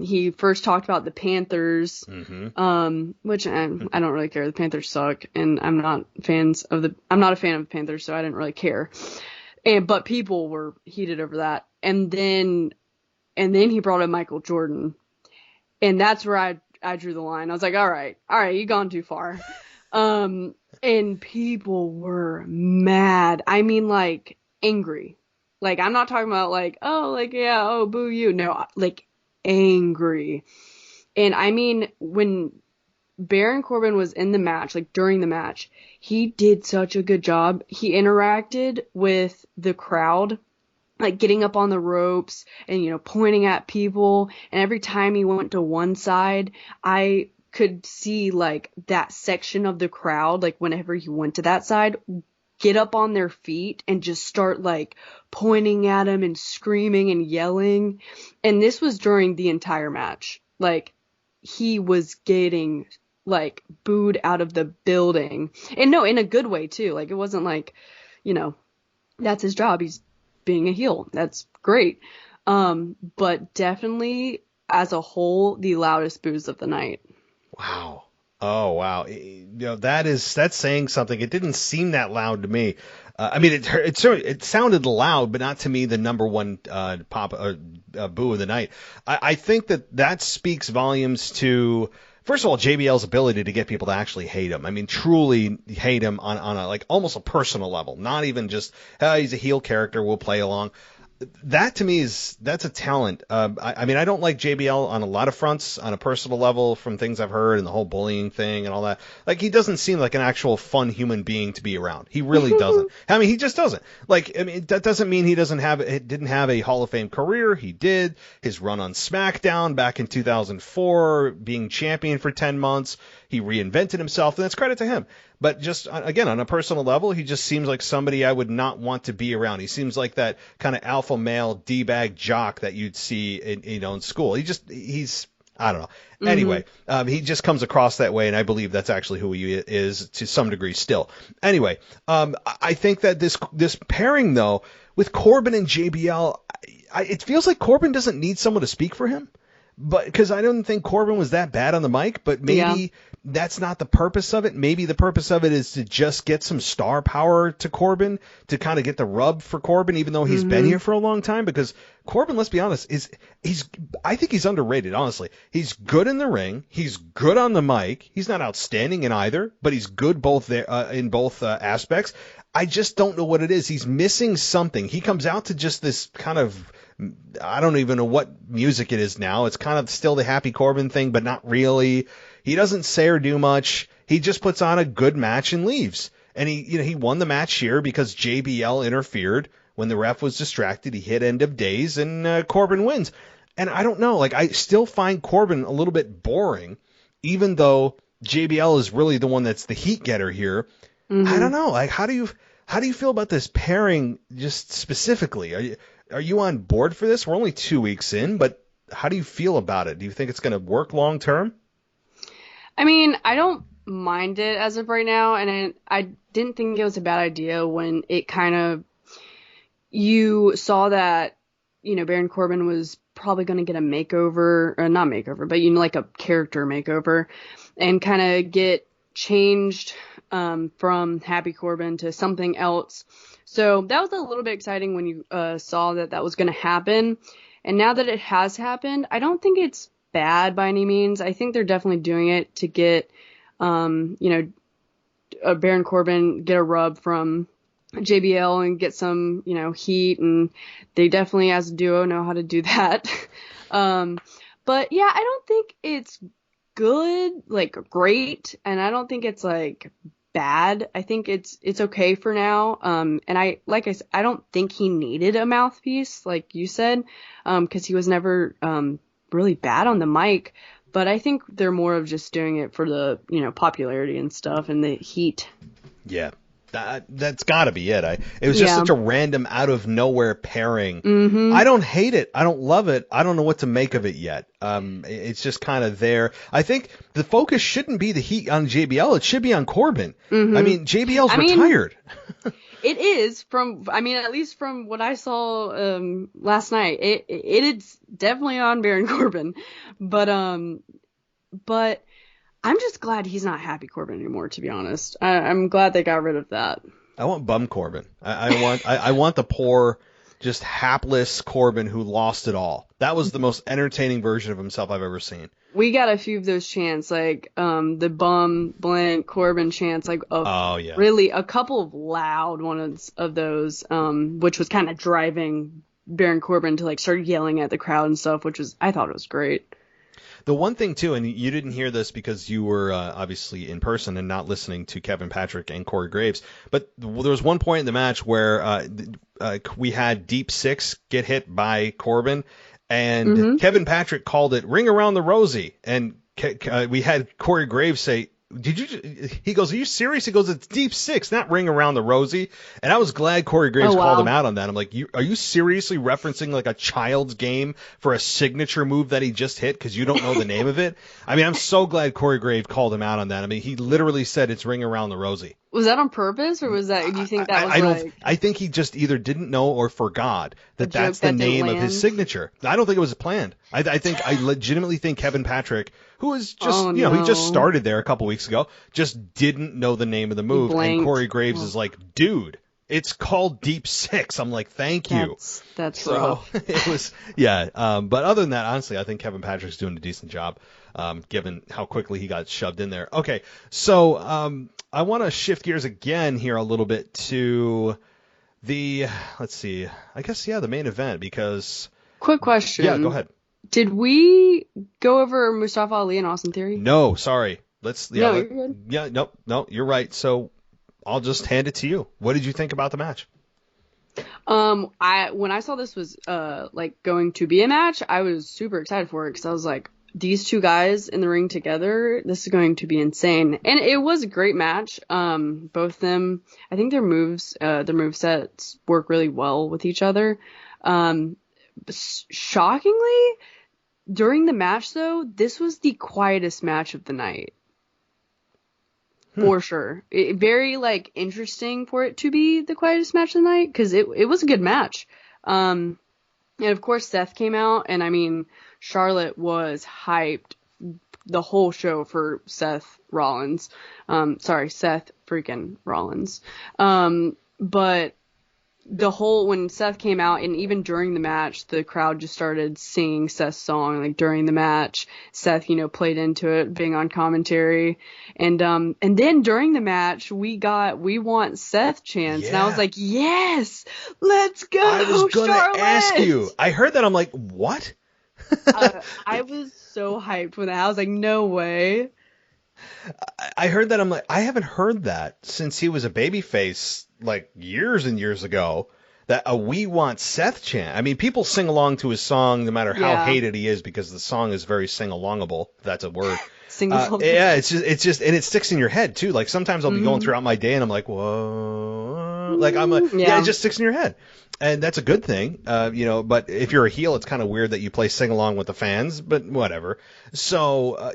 He first talked about the Panthers, which I don't really care. The Panthers suck, and I'm not a fan of the Panthers, so I didn't really care. But people were heated over that. And then he brought up Michael Jordan, and that's where I drew the line. I was like, all right, you've gone too far. And people were mad. I mean, like, angry. Like, I'm not talking about, like, boo you. No, like, angry. And, I mean, when Baron Corbin was in the match, like, during the match, he did such a good job. He interacted with the crowd, like, getting up on the ropes and, pointing at people. And every time he went to one side, I could see like that section of the crowd, like whenever he went to that side, get up on their feet and just start like pointing at him and screaming and yelling. And this was during the entire match. Like, he was getting like booed out of the building, and no, in a good way too. Like, it wasn't like, that's his job. He's being a heel. That's great. But definitely as a whole, the loudest boos of the night. Wow. Oh, wow. That's saying something. It didn't seem that loud to me. I mean, it sounded loud, but not to me the number one boo of the night. I think that speaks volumes to, first of all, JBL's ability to get people to actually hate him. I mean, truly hate him on a like almost a personal level, not even just, he's a heel character, we'll play along. That to me that's a talent. I mean, I don't like JBL on a lot of fronts on a personal level from things I've heard and the whole bullying thing and all that. Like, he doesn't seem like an actual fun human being to be around. He really doesn't. I mean, he just doesn't. Like, I mean, that doesn't mean he didn't have a Hall of Fame career. He did. His run on SmackDown back in 2004, being champion for 10 months. He reinvented himself, and that's credit to him. But just, again, on a personal level, he just seems like somebody I would not want to be around. He seems like that kind of alpha male D-bag jock that you'd see in school. He's I don't know. Mm-hmm. Anyway, he just comes across that way, and I believe that's actually who he is to some degree still. Anyway, I think that this pairing, though, with Corbin and JBL, it feels like Corbin doesn't need someone to speak for him. But because I don't think Corbin was that bad on the mic, but maybe that's not the purpose of it. Maybe the purpose of it is to just get some star power to Corbin, to kind of get the rub for Corbin, even though he's been here for a long time. Because Corbin, let's be honest, I think he's underrated, honestly. He's good in the ring. He's good on the mic. He's not outstanding in either, but he's good both there in both aspects. I just don't know what it is. He's missing something. He comes out to just this kind of, I don't even know what music it is now. It's kind of still the Happy Corbin thing, but not really. He doesn't say or do much. He just puts on a good match and leaves. And he won the match here because JBL interfered when the ref was distracted. He hit end of days, and Corbin wins. And I don't know. Like, I still find Corbin a little bit boring, even though JBL is really the one that's the heat getter here. Mm-hmm. I don't know. Like, how do you feel about this pairing just specifically? Are you on board for this? We're only 2 weeks in, but how do you feel about it? Do you think it's going to work long term? I mean, I don't mind it as of right now, and I didn't think it was a bad idea when it kind of, you saw that, Baron Corbin was probably going to get a makeover, or not makeover, but like a character makeover, and kind of get changed from Happy Corbin to something else. So that was a little bit exciting when you saw that was going to happen. And now that it has happened, I don't think it's bad by any means. I think they're definitely doing it to get, Baron Corbin get a rub from JBL and get some, heat. And they definitely, as a duo, know how to do that. But yeah, I don't think it's good, like great. And I don't think it's like bad. I think it's okay for now. And I said, I don't think he needed a mouthpiece, like you said, because he was never really bad on the mic. But I think they're more of just doing it for the popularity and stuff and the heat. Yeah. That's got to be it. It was just such a random, out of nowhere pairing. Mm-hmm. I don't hate it. I don't love it. I don't know what to make of it yet. It's just kind of there. I think the focus shouldn't be the heat on JBL. It should be on Corbin. Mm-hmm. I mean, JBL's retired. It is at least from what I saw last night. It is definitely on Baron Corbin, but I'm just glad he's not Happy Corbin anymore, to be honest. I'm glad they got rid of that. I want bum Corbin. I want the poor, just hapless Corbin who lost it all. That was the most entertaining version of himself I've ever seen. We got a few of those chants, like the bum blank Corbin chants, like really a couple of loud ones of those, which was kind of driving Baron Corbin to like start yelling at the crowd and stuff, I thought it was great. The one thing, too, and you didn't hear this because you were obviously in person and not listening to Kevin Patrick and Corey Graves, but there was one point in the match where we had Deep Six get hit by Corbin, and Kevin Patrick called it Ring Around the Rosie, and we had Corey Graves say, he goes, are you serious? He goes, it's Deep Six, not Ring Around the Rosie. And I was glad Corey Graves called him out on that. I'm like, are you seriously referencing like a child's game for a signature move that he just hit because you don't know the name of it? I mean, I'm so glad Corey Graves called him out on that. I mean, he literally said it's Ring Around the Rosie. Was that on purpose, or was that, do you think that was I think he just either didn't know or forgot that's the name of his signature. I don't think it was planned. I legitimately think Kevin Patrick, who is just, he just started there a couple weeks ago, just didn't know the name of the move. And Corey Graves is like, dude, it's called Deep Six. I'm like, thank you. That's rough. It was, yeah. But other than that, honestly, I think Kevin Patrick's doing a decent job, given how quickly he got shoved in there. Okay, so I want to shift gears again here a little bit to the main event, because. Quick question. Yeah, go ahead. Did we go over Mustafa Ali and Austin Theory? No, sorry. You're good. Yeah, no, you're right. So I'll just hand it to you. What did you think about the match? When I saw this was going to be a match, I was super excited for it because I was like, these two guys in the ring together, this is going to be insane. And it was a great match. Both of them, I think their movesets work really well with each other. Shockingly, during the match though, this was the quietest match of the night. For sure. Very interesting for it to be the quietest match of the night, because it was a good match. And of course Seth came out, and I mean, Charlotte was hyped the whole show for Seth Rollins. Seth freaking Rollins. But when Seth came out, and even during the match, the crowd just started singing Seth's song, during the match. Seth, played into it, being on commentary. And then during the match, we want Seth chants. Yeah. And I was like, yes, let's go, I was going to ask you. I heard that. I'm like, what? I was so hyped when I was like, no way. I heard that. I'm like, I haven't heard that since he was a babyface, years and years ago, that a "We Want Seth" chant. I mean, people sing along to his song no matter how hated he is, because the song is very sing-alongable, if that's a word. Sing-alongable. Yeah, it's just, and it sticks in your head too. Sometimes I'll be going throughout my day and I'm like, whoa, I'm like, it just sticks in your head. And that's a good thing, but if you're a heel, it's kind of weird that you play sing along with the fans, but whatever. So,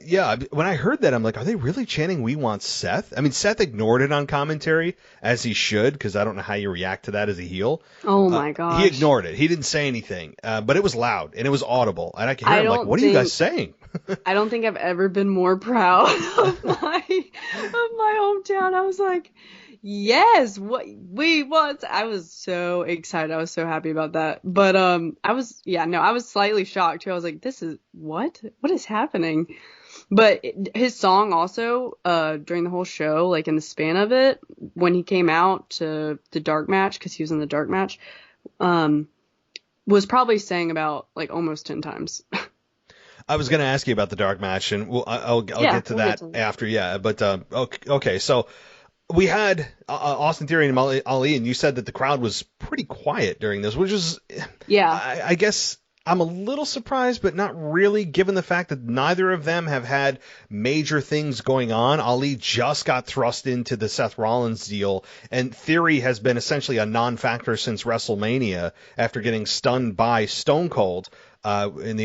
when I heard that, I'm like, are they really chanting "We Want Seth"? I mean, Seth ignored it on commentary, as he should, because I don't know how you react to that as a heel. Oh my gosh. He ignored it. He didn't say anything, but it was loud and it was audible. And I could hear him like, what are you guys saying? I don't think I've ever been more proud of my hometown. I was like, yes, I was so excited. I was so happy about that. But I was slightly shocked too. I was like, this is what is happening? But his song also, during the whole show, in the span of it, when he came out to the dark match, because he was in the dark match, was probably sang about almost 10 times. I was going to ask you about the dark match, and I'll get to that after. Yeah, but okay, so we had Austin Theory and Ali, and you said that the crowd was pretty quiet during this, which is, I guess I'm a little surprised, but not really, given the fact that neither of them have had major things going on. Ali just got thrust into the Seth Rollins deal, and Theory has been essentially a non-factor since WrestleMania after getting stunned by Stone Cold. In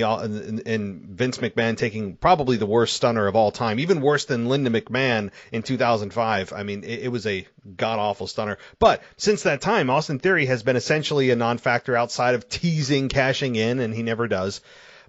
Vince McMahon taking probably the worst stunner of all time, even worse than Linda McMahon in 2005. I mean, it was a god-awful stunner. But since that time, Austin Theory has been essentially a non-factor outside of teasing, cashing in, and he never does.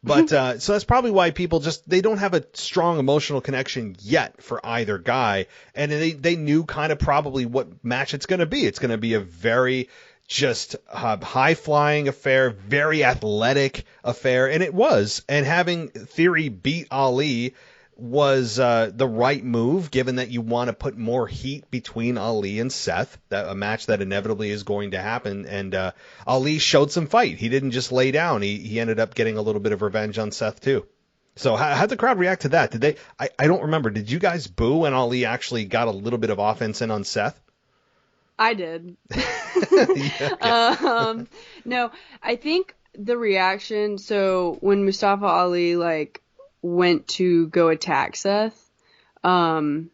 But so that's probably why people they don't have a strong emotional connection yet for either guy. And they knew kind of probably what match it's going to be. It's going to be a very just high-flying affair, very athletic affair, and it was. And having Theory beat Ali was the right move, given that you want to put more heat between Ali and Seth, a match that inevitably is going to happen. And Ali showed some fight. He didn't just lay down. He ended up getting a little bit of revenge on Seth, too. So how'd the crowd react to that? Did they? I don't remember. Did you guys boo when Ali actually got a little bit of offense in on Seth? I did. No, I think the reaction, so when Mustafa Ali went to go attack Seth, so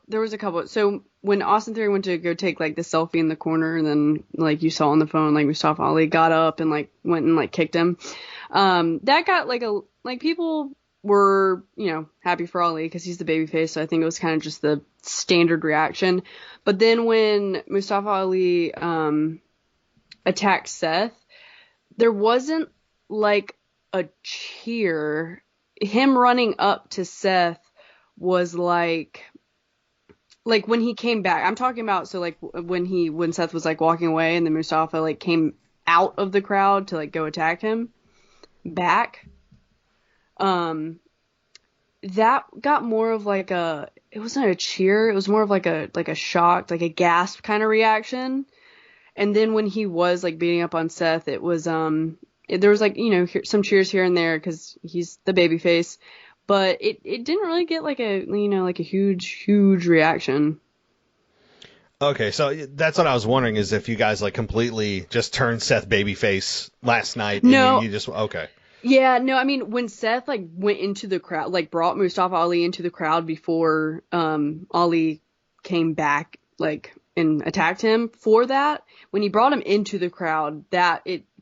there was a couple. So when Austin Theory went to go take the selfie in the corner, and then you saw on the phone, Mustafa Ali got up and went and kicked him, that got people were, happy for Ali because he's the babyface. So I think it was kind of just the standard reaction. But then when Mustafa Ali attacked Seth, there wasn't a cheer. him running up to Seth was like when he came back. I'm talking about, so like when Seth was like walking away and then Mustafa like came out of the crowd to like go attack him back. That got more of like it wasn't a cheer, it was more of like a shocked, like a gasp kind of reaction. And then when he was like beating up on Seth, it was there was like, you know, some cheers here and there because he's the babyface, but it didn't really get like a, you know, like a huge reaction. Okay, so that's what I was wondering, is if you guys like completely just turned Seth babyface last night. And no, you just okay. Yeah, no, I mean, when Seth, like, went into the crowd, like, brought Mustafa Ali into the crowd before Ali came back, like, and attacked him for that, when he brought him into the crowd,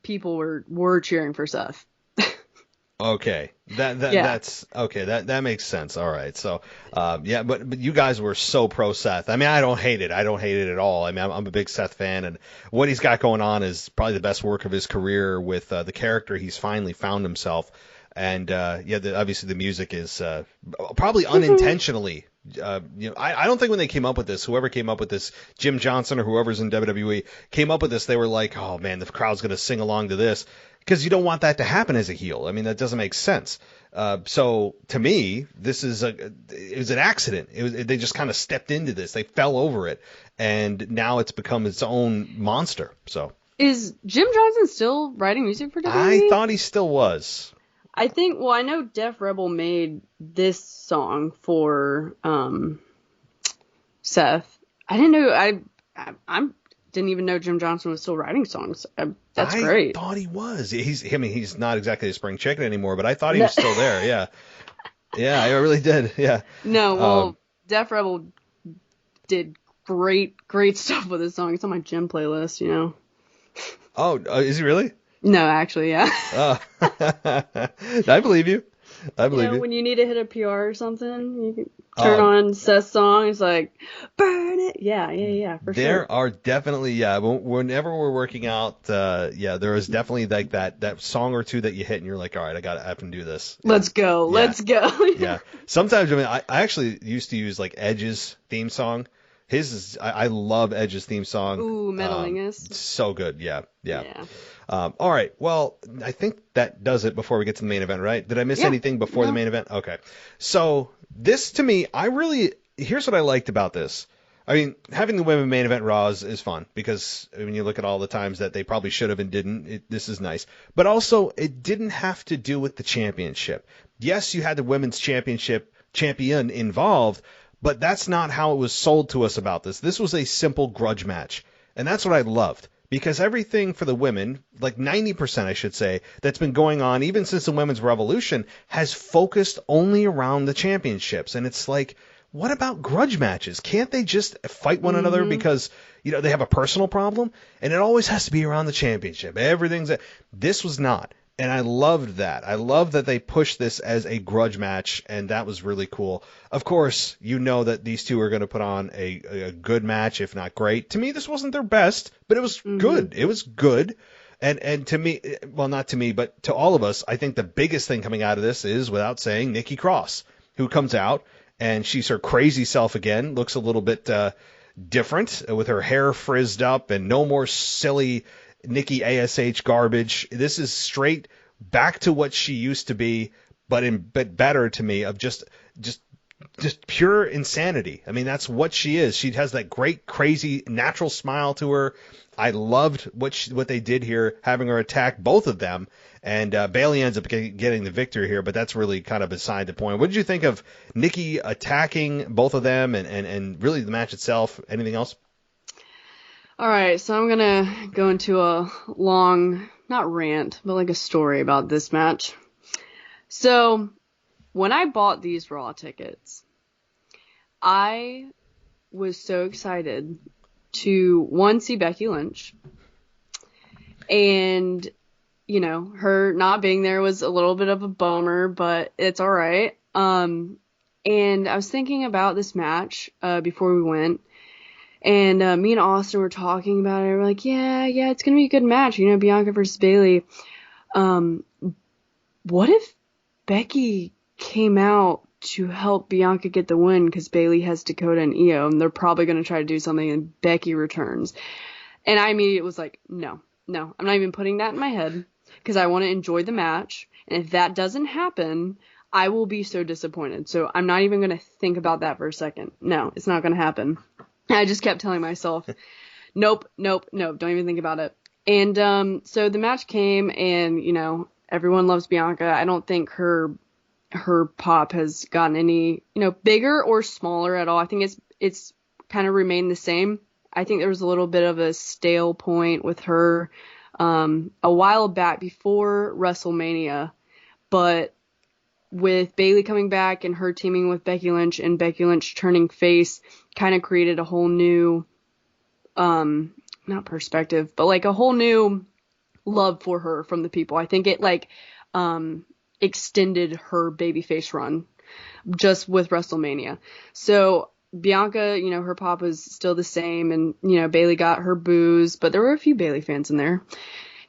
people were cheering for Seth. Okay. That's okay. That makes sense. All right. So, yeah, but you guys were so pro Seth. I mean, I don't hate it. I don't hate it at all. I mean, I'm a big Seth fan, and what he's got going on is probably the best work of his career with the character he's finally found himself. And, obviously the music is, probably unintentionally, you know, I don't think when they came up with this, whoever came up with this, Jim Johnson or whoever's in WWE came up with this, they were like, oh man, the crowd's going to sing along to this. Because you don't want that to happen as a heel. I mean, that doesn't make sense. So to me, this is it was an accident. They just kind of stepped into this. They fell over it, and now it's become its own monster. So is Jim Johnson still writing music for WWE? I thought he still was. I think. Well, I know Def Rebel made this song for Seth. I didn't know. I didn't even know Jim Johnson was still writing songs. That's great. I thought he was. He's not exactly a spring chicken anymore, but I thought he was still there. Yeah. Yeah, I really did. Yeah. No, well, Def Rebel did great stuff with this song. It's on my gym playlist, you know. Oh, is he really? No, actually, yeah. Oh. I believe you. I believe you. When you need to hit a PR or something, you can turn on Seth's song. It's like, burn it. Yeah, for sure. There are definitely, whenever we're working out, there is definitely like that song or two that you hit and you're like, all right, I got to have to do this. Yeah. Let's go. Yeah. Sometimes, I mean, I actually used to use like Edge's theme song. I love Edge's theme song. Ooh, Metalingus. So good. Yeah. All right. Well, I think that does it before we get to the main event, right? Did I miss anything before the main event? Okay. So this, to me, here's what I liked about this. I mean, having the women main event Raw is fun because when you look at all the times that they probably should have and didn't, this is nice. But also, it didn't have to do with the championship. Yes, you had the women's champion involved, but that's not how it was sold to us about this. This was a simple grudge match. And that's what I loved. Because everything for the women, like 90% I should say, that's been going on even since the women's revolution has focused only around the championships. And it's like, what about grudge matches? Can't they just fight one another because, you know, they have a personal problem? And it always has to be around the championship. This was not. And I loved that. I love that they pushed this as a grudge match, and that was really cool. Of course, you know that these two are going to put on a good match, if not great. To me, this wasn't their best, but it was good. It was good. And to me, well, not to me, but to all of us, I think the biggest thing coming out of this is, without saying, Nikki Cross, who comes out, and she's her crazy self again, looks a little bit different with her hair frizzed up and no more silly Nikki ASH garbage. This is straight back to what she used to be, but better to me, of just pure insanity. I mean, that's what she is. She has that great, crazy, natural smile to her. I loved what they did here, having her attack both of them, and Bayley ends up getting the victory here, but that's really kind of beside the point. What did you think of Nikki attacking both of them and really the match itself? Anything else? All right, so I'm going to go into a long, not rant, but like a story about this match. So when I bought these Raw tickets, I was so excited to, one, see Becky Lynch. And, you know, her not being there was a little bit of a bummer, but it's all right. And I was thinking about this match before we went. And me and Austin were talking about it. We're like, yeah, it's going to be a good match. You know, Bianca versus Bayley. What if Becky came out to help Bianca get the win because Bayley has Dakota and Io, and they're probably going to try to do something, and Becky returns. And I immediately was like, no, I'm not even putting that in my head because I want to enjoy the match. And if that doesn't happen, I will be so disappointed. So I'm not even going to think about that for a second. No, it's not going to happen. I just kept telling myself, nope, don't even think about it. And so the match came, and, you know, everyone loves Bianca. I don't think her pop has gotten any, you know, bigger or smaller at all. I think it's kind of remained the same. I think there was a little bit of a stale point with her a while back before WrestleMania, but with Bayley coming back and her teaming with Becky Lynch and Becky Lynch turning face kind of created a whole new, not perspective, but like a whole new love for her from the people. I think it like extended her babyface run just with WrestleMania. So Bianca, you know, her pop was still the same, and, you know, Bayley got her boos, but there were a few Bayley fans in there.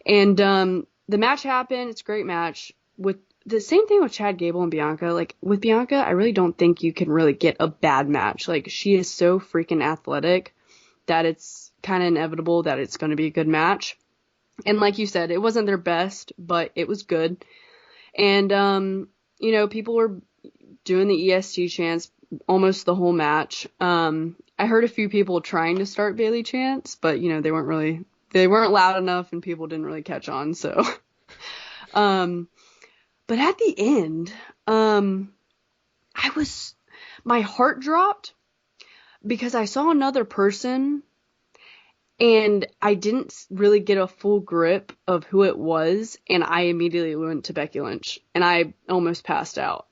And the match happened. It's a great match. With the same thing with Chad Gable and Bianca. Like, with Bianca, I really don't think you can really get a bad match. Like, she is so freaking athletic that it's kind of inevitable that it's going to be a good match. And like you said, it wasn't their best, but it was good. And, you know, people were doing the EST chants almost the whole match. I heard a few people trying to start Bayley chants, but, you know, they weren't loud enough and people didn't really catch on. So, but at the end, my heart dropped because I saw another person and I didn't really get a full grip of who it was. And I immediately went to Becky Lynch and I almost passed out.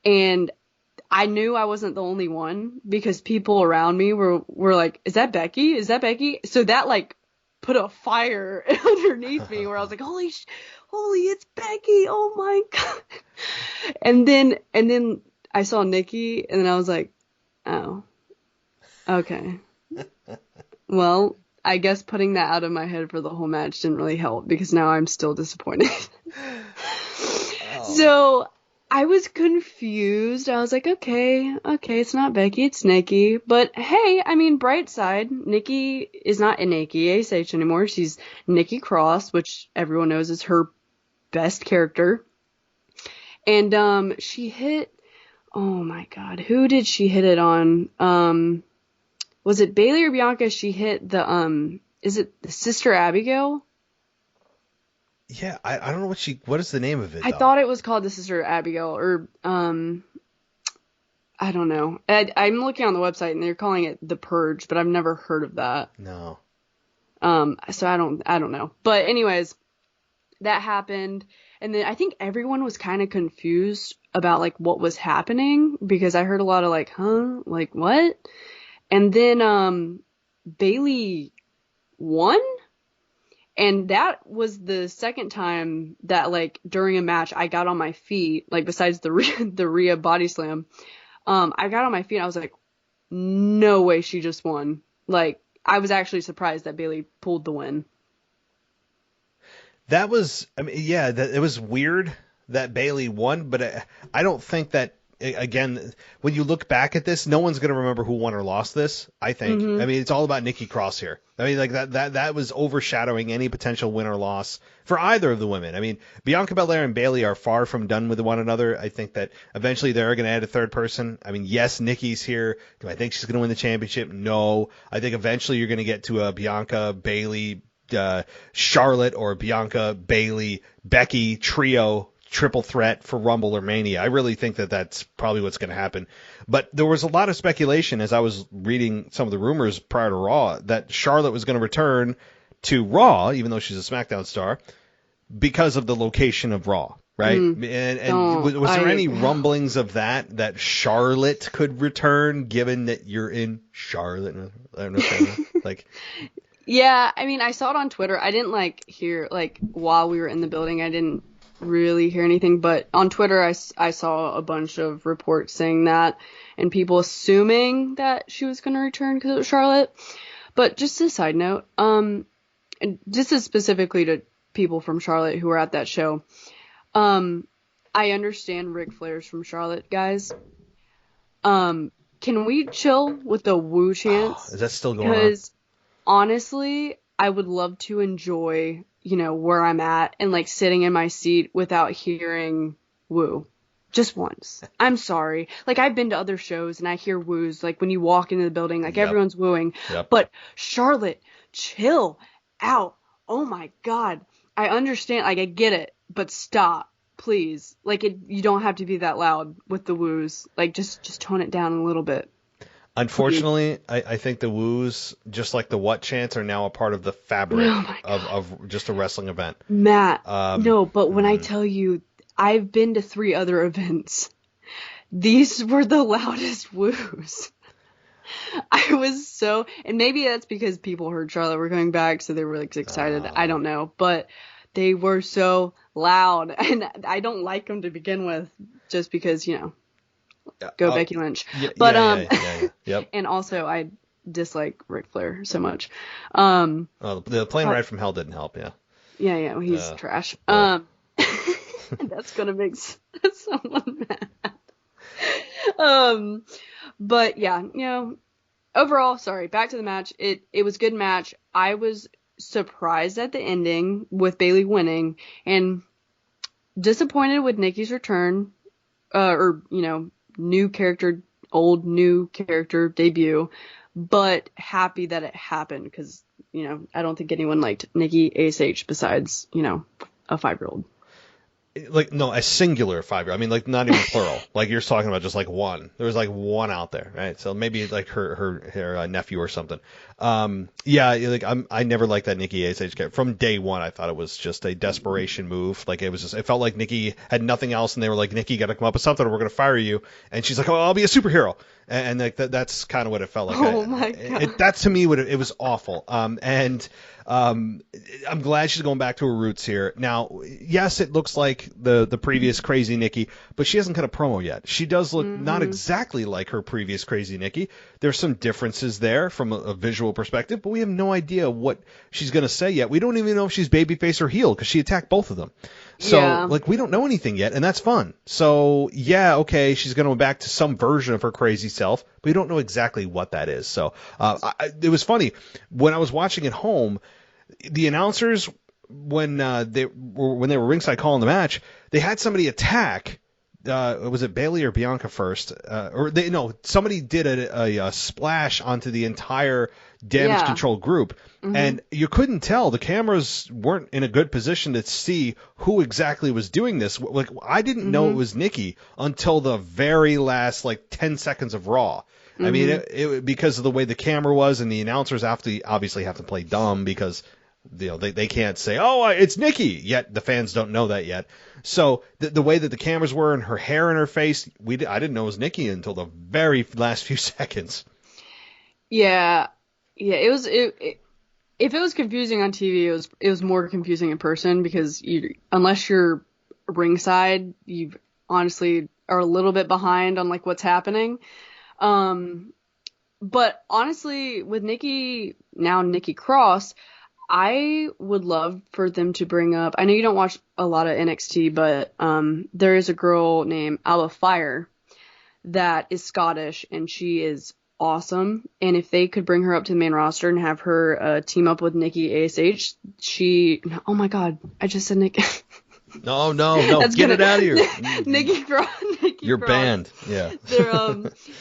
And I knew I wasn't the only one because people around me were like, is that Becky? Is that Becky? So that like put a fire underneath me where I was like, holy, it's Becky. Oh my God. And then I saw Nikki and then I was like, oh, okay. Well, I guess putting that out of my head for the whole match didn't really help because now I'm still disappointed. So I was confused. I was like, okay, it's not Becky, it's Nikki. But hey, I mean, bright side, Nikki is not Nikki ASH anymore. She's Nikki Cross, which everyone knows is her best character. And she hit, oh my God, who did she hit it on? Was it Bayley or Bianca? She hit the, is it the Sister Abigail? Yeah, I don't know what is the name of it? I thought it was called the Sister Abigail, or I don't know. I'm looking on the website and they're calling it the Purge, but I've never heard of that. No. So I don't know. But anyways, that happened, and then I think everyone was kind of confused about like what was happening because I heard a lot of like, huh, like what? And then Bayley won. And that was the second time that, like, during a match, I got on my feet, like, besides the Rhea body slam, I got on my feet and I was like, no way she just won. Like, I was actually surprised that Bayley pulled the win. That was, I mean, yeah, it was weird that Bayley won, but I don't think that, again, when you look back at this, no one's going to remember who won or lost this, I think. Mm-hmm. I mean, it's all about Nikki Cross here. I mean, like that was overshadowing any potential win or loss for either of the women. I mean, Bianca Belair and Bayley are far from done with one another. I think that eventually they're going to add a third person. I mean, yes, Nikki's here. Do I think she's going to win the championship? No. I think eventually you're going to get to a Bianca, Bayley, Charlotte, or Bianca, Bayley, Becky trio, triple threat for Rumble or Mania. I really think that that's probably what's going to happen. But there was a lot of speculation as I was reading some of the rumors prior to Raw that Charlotte was going to return to Raw, even though she's a SmackDown star, because of the location of Raw, right? And was there any rumblings of that Charlotte could return, given that you're in Charlotte? I don't know, like. Yeah, I mean, I saw it on Twitter. I didn't hear while we were in the building. I didn't really hear anything, but on Twitter I saw a bunch of reports saying that and people assuming that she was going to return because it was Charlotte. But just a side note, and this is specifically to people from Charlotte who were at that show, I understand Ric Flair's from Charlotte, guys. Can we chill with the woo chants? Is that still going on? Because honestly, I would love to enjoy, where I'm at and like sitting in my seat without hearing woo. Just once. I'm sorry. Like, I've been to other shows and I hear woos, like when you walk into the building, like everyone's wooing. Yep. But Charlotte, chill out. Oh my God. I understand. Like, I get it, but stop, please. Like, you don't have to be that loud with the woos. Like, just tone it down a little bit. Unfortunately, I think the woos, just like the what chants, are now a part of the fabric of just a wrestling event. Matt, no, but when I tell you, I've been to 3 other events. These were the loudest woos. I was so, and maybe that's because people heard Charlotte were coming back, so they were like excited. I don't know, but they were so loud, and I don't like them to begin with, just because go Becky Lynch. But Yep. And also I dislike Ric Flair so much. The plane ride from hell didn't help. Yeah, he's trash. That's gonna make someone mad. But yeah, overall, sorry, back to the match. It was a good match. I was surprised at the ending with Bayley winning and disappointed with Nikki's return, new character, old new character debut, but happy that it happened because, I don't think anyone liked Nikki ASH besides, a 5-year-old. Like, no, a singular 5-year-old. I mean, like, not even plural. Like, you're talking about just like one. There was like one out there, right? So maybe like her nephew or something. I never liked that Nikki ASH character. From day one, I thought it was just a desperation move. Like, it felt like Nikki had nothing else, and they were like, Nikki, got to come up with something, or we're going to fire you. And she's like, oh, I'll be a superhero. And like that's kind of what it felt like. Oh my God. That to me, it was awful. I'm glad she's going back to her roots here. Now, yes, it looks like the previous crazy Nikki, but she hasn't cut a promo yet. She does look not exactly like her previous crazy Nikki. There's some differences there from a visual perspective, but we have no idea what she's going to say yet. We don't even know if she's babyface or heel because she attacked both of them. So, we don't know anything yet, and that's fun. So, yeah, okay, she's going to go back to some version of her crazy self, but we don't know exactly what that is. So, it was funny. When I was watching at home, the announcers, when they were ringside calling the match, they had somebody attack. Was it Bayley or Bianca first? Somebody did a splash onto the entire damage control group, and you couldn't tell. The cameras weren't in a good position to see who exactly was doing this. Like, I didn't know it was Nikki until the very last 10 seconds of Raw. I mean, it because of the way the camera was, and the announcers obviously have to play dumb because they can't say, oh, it's Nikki, yet the fans don't know that yet. So the way that the cameras were and her hair and her face, I didn't know it was Nikki until the very last few seconds. Yeah, it was. If it was confusing on TV, it was more confusing in person because unless you're ringside, you honestly are a little bit behind on what's happening. But honestly, with Nikki Cross, I would love for them to bring up, I know you don't watch a lot of NXT, but there is a girl named Alba Fire that is Scottish, and she is awesome. And if they could bring her up to the main roster and have her team up with Nikki ASH, oh my God, I just said Nikki. No, get it out of here. Nikki Cross. You're banned. Yeah.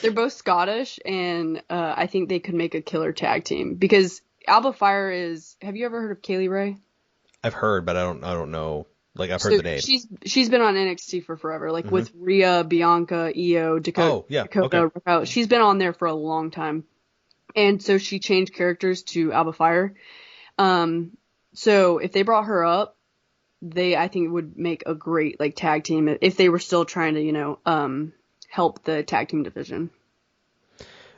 They're both Scottish, and I think they could make a killer tag team because Alba Fire is. Have you ever heard of Kaylee Ray? I've heard, but I don't know. I've heard the name. She's been on NXT for forever, with Rhea, Bianca, Io, Dakota. Oh, yeah. Dakota. Okay. She's been on there for a long time, and so she changed characters to Alba Fire. So if they brought her up, I think would make a great tag team if they were still trying to help the tag team division.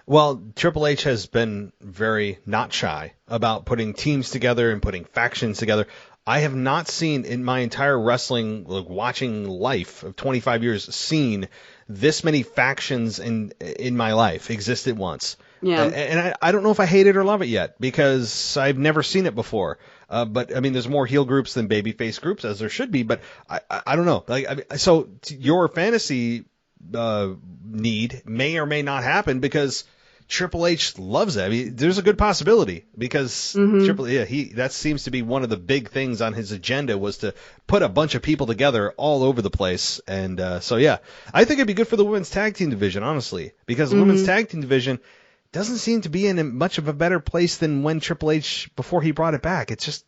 Well, Triple H has been very not shy about putting teams together and putting factions together. I have not seen in my entire wrestling watching life of 25 years seen this many factions in my life exist at once. Yeah. And I don't know if I hate it or love it yet because I've never seen it before. But I mean, there's more heel groups than babyface groups, as there should be. But I don't know. Like, I mean, so your fantasy need may or may not happen because Triple H loves it. I mean, there's a good possibility because that seems to be one of the big things on his agenda was to put a bunch of people together all over the place. And so, yeah, I think it'd be good for the women's tag team division, honestly, because the women's tag team division doesn't seem to be in much of a better place than when Triple H, before he brought it back. It's just,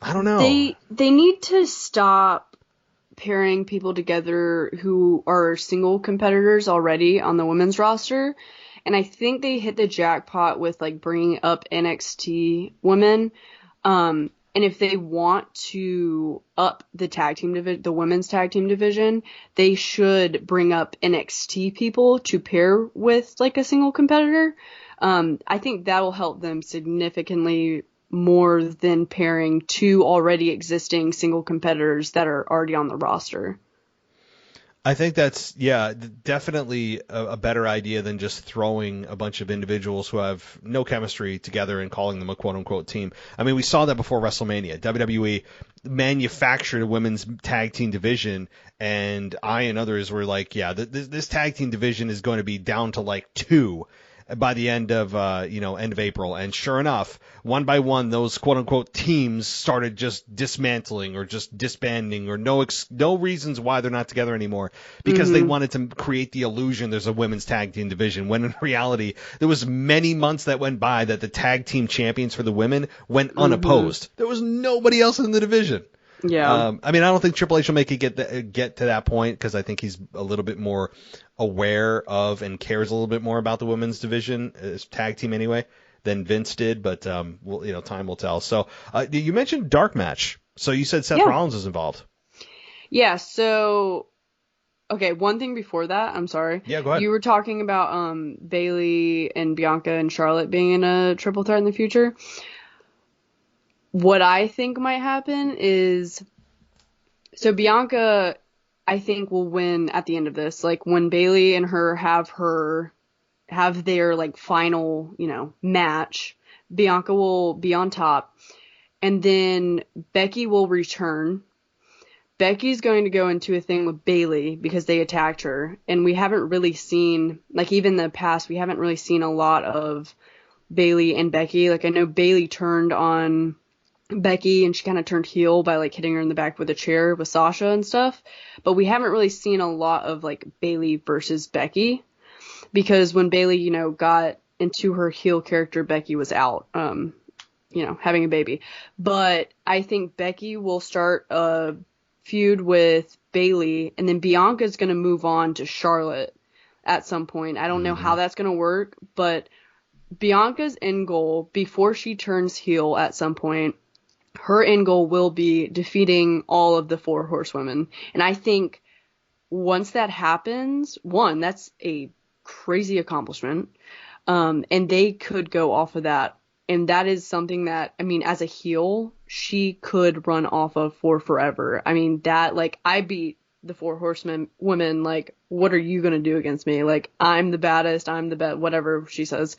I don't know. They need to stop pairing people together who are single competitors already on the women's roster. And I think they hit the jackpot with like bringing up NXT women. And if they want to up the tag team division, the women's tag team division, they should bring up NXT people to pair with like a single competitor. I think that'll help them significantly more than pairing two already existing single competitors that are already on the roster. I think that's, definitely a better idea than just throwing a bunch of individuals who have no chemistry together and calling them a quote-unquote team. I mean, we saw that before WrestleMania. WWE manufactured a women's tag team division, and I and others were like, this tag team division is going to be down to like 2 by the end of April. And sure enough, one by one, those quote unquote teams started just dismantling or just disbanding, or no reasons why they're not together anymore, because they wanted to create the illusion there's a women's tag team division, when in reality there was many months that went by that the tag team champions for the women went unopposed. There was nobody else in the division. Yeah. I mean, I don't think Triple H will make it get to that point, because I think he's a little bit more aware of and cares a little bit more about the women's division, tag team anyway, than Vince did. But time will tell. So you mentioned dark match. So you said Seth Rollins is involved. Yeah. So okay, one thing before that, I'm sorry. Yeah, go ahead. You were talking about Bayley and Bianca and Charlotte being in a triple threat in the future. What I think might happen is, so Bianca, I think, will win at the end of this. Like when Bayley and her have their like final, match, Bianca will be on top, and then Becky will return. Becky's going to go into a thing with Bayley because they attacked her, and we haven't really seen, like even in the past, we haven't really seen a lot of Bayley and Becky. Like I know Bayley turned on Becky and she kind of turned heel by like hitting her in the back with a chair with Sasha and stuff, but we haven't really seen a lot of like Bayley versus Becky, because when Bayley got into her heel character, Becky was out having a baby. But I think Becky will start a feud with Bayley, and then Bianca's going to move on to Charlotte at some point. I don't know how that's going to work, but Bianca's end goal before she turns heel at some point, her end goal will be defeating all of the 4 horsewomen. And I think once that happens, that's a crazy accomplishment. And they could go off of that. And that is something that, I mean, as a heel, she could run off of for forever. I mean, that, like, I beat the 4 horsewomen, like, what are you going to do against me? Like, I'm the baddest, I'm the best, whatever she says.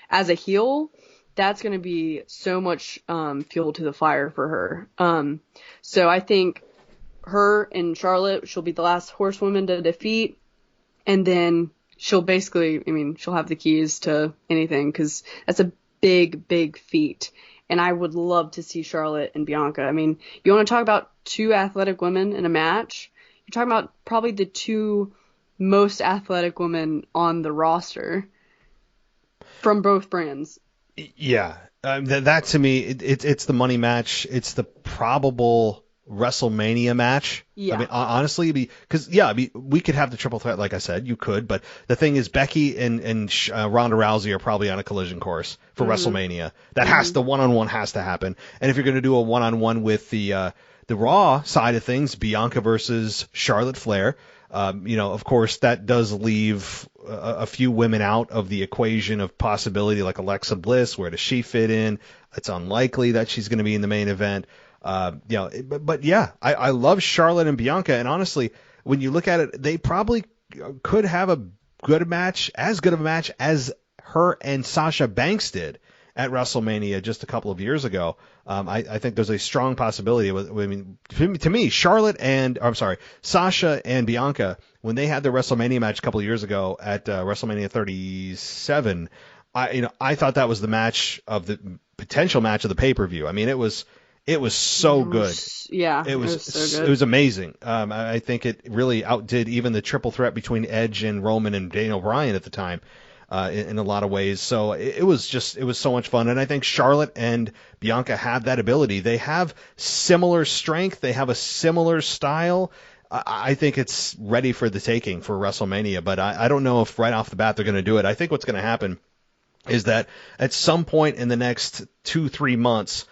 As a heel, that's going to be so much fuel to the fire for her. So I think her and Charlotte, she'll be the last horsewoman to defeat. And then she'll basically, she'll have the keys to anything, because that's a big, big feat. And I would love to see Charlotte and Bianca. I mean, you want to talk about 2 athletic women in a match? You're talking about probably the 2 most athletic women on the roster from both brands. Yeah, that to me, it's the money match. It's the probable WrestleMania match. Yeah. I mean, honestly, because we could have the triple threat, like I said, you could, but the thing is, Becky and Ronda Rousey are probably on a collision course for WrestleMania. That has the one-on-one has to happen. And if you're going to do a one-on-one with the Raw side of things, Bianca versus Charlotte Flair, of course, that does leave a few women out of the equation of possibility, like Alexa Bliss. Where does she fit in? It's unlikely that she's going to be in the main event. But yeah, I love Charlotte and Bianca. And honestly, when you look at it, they probably could have as good of a match as her and Sasha Banks did. at WrestleMania just a couple of years ago. I think there's a strong possibility. To me, Sasha and Bianca, when they had their WrestleMania match a couple of years ago at WrestleMania 37, I thought that was the match of the potential match of the pay-per-view. I mean, it was so good. Yeah, it was so good. It was amazing. I think it really outdid even the triple threat between Edge and Roman and Daniel Bryan at the time. In a lot of ways. So it was so much fun. And I think Charlotte and Bianca have that ability. They have similar strength. They have a similar style. I think it's ready for the taking for WrestleMania, but I don't know if right off the bat they're going to do it. I think what's going to happen is that at some point in the next 2-3 months,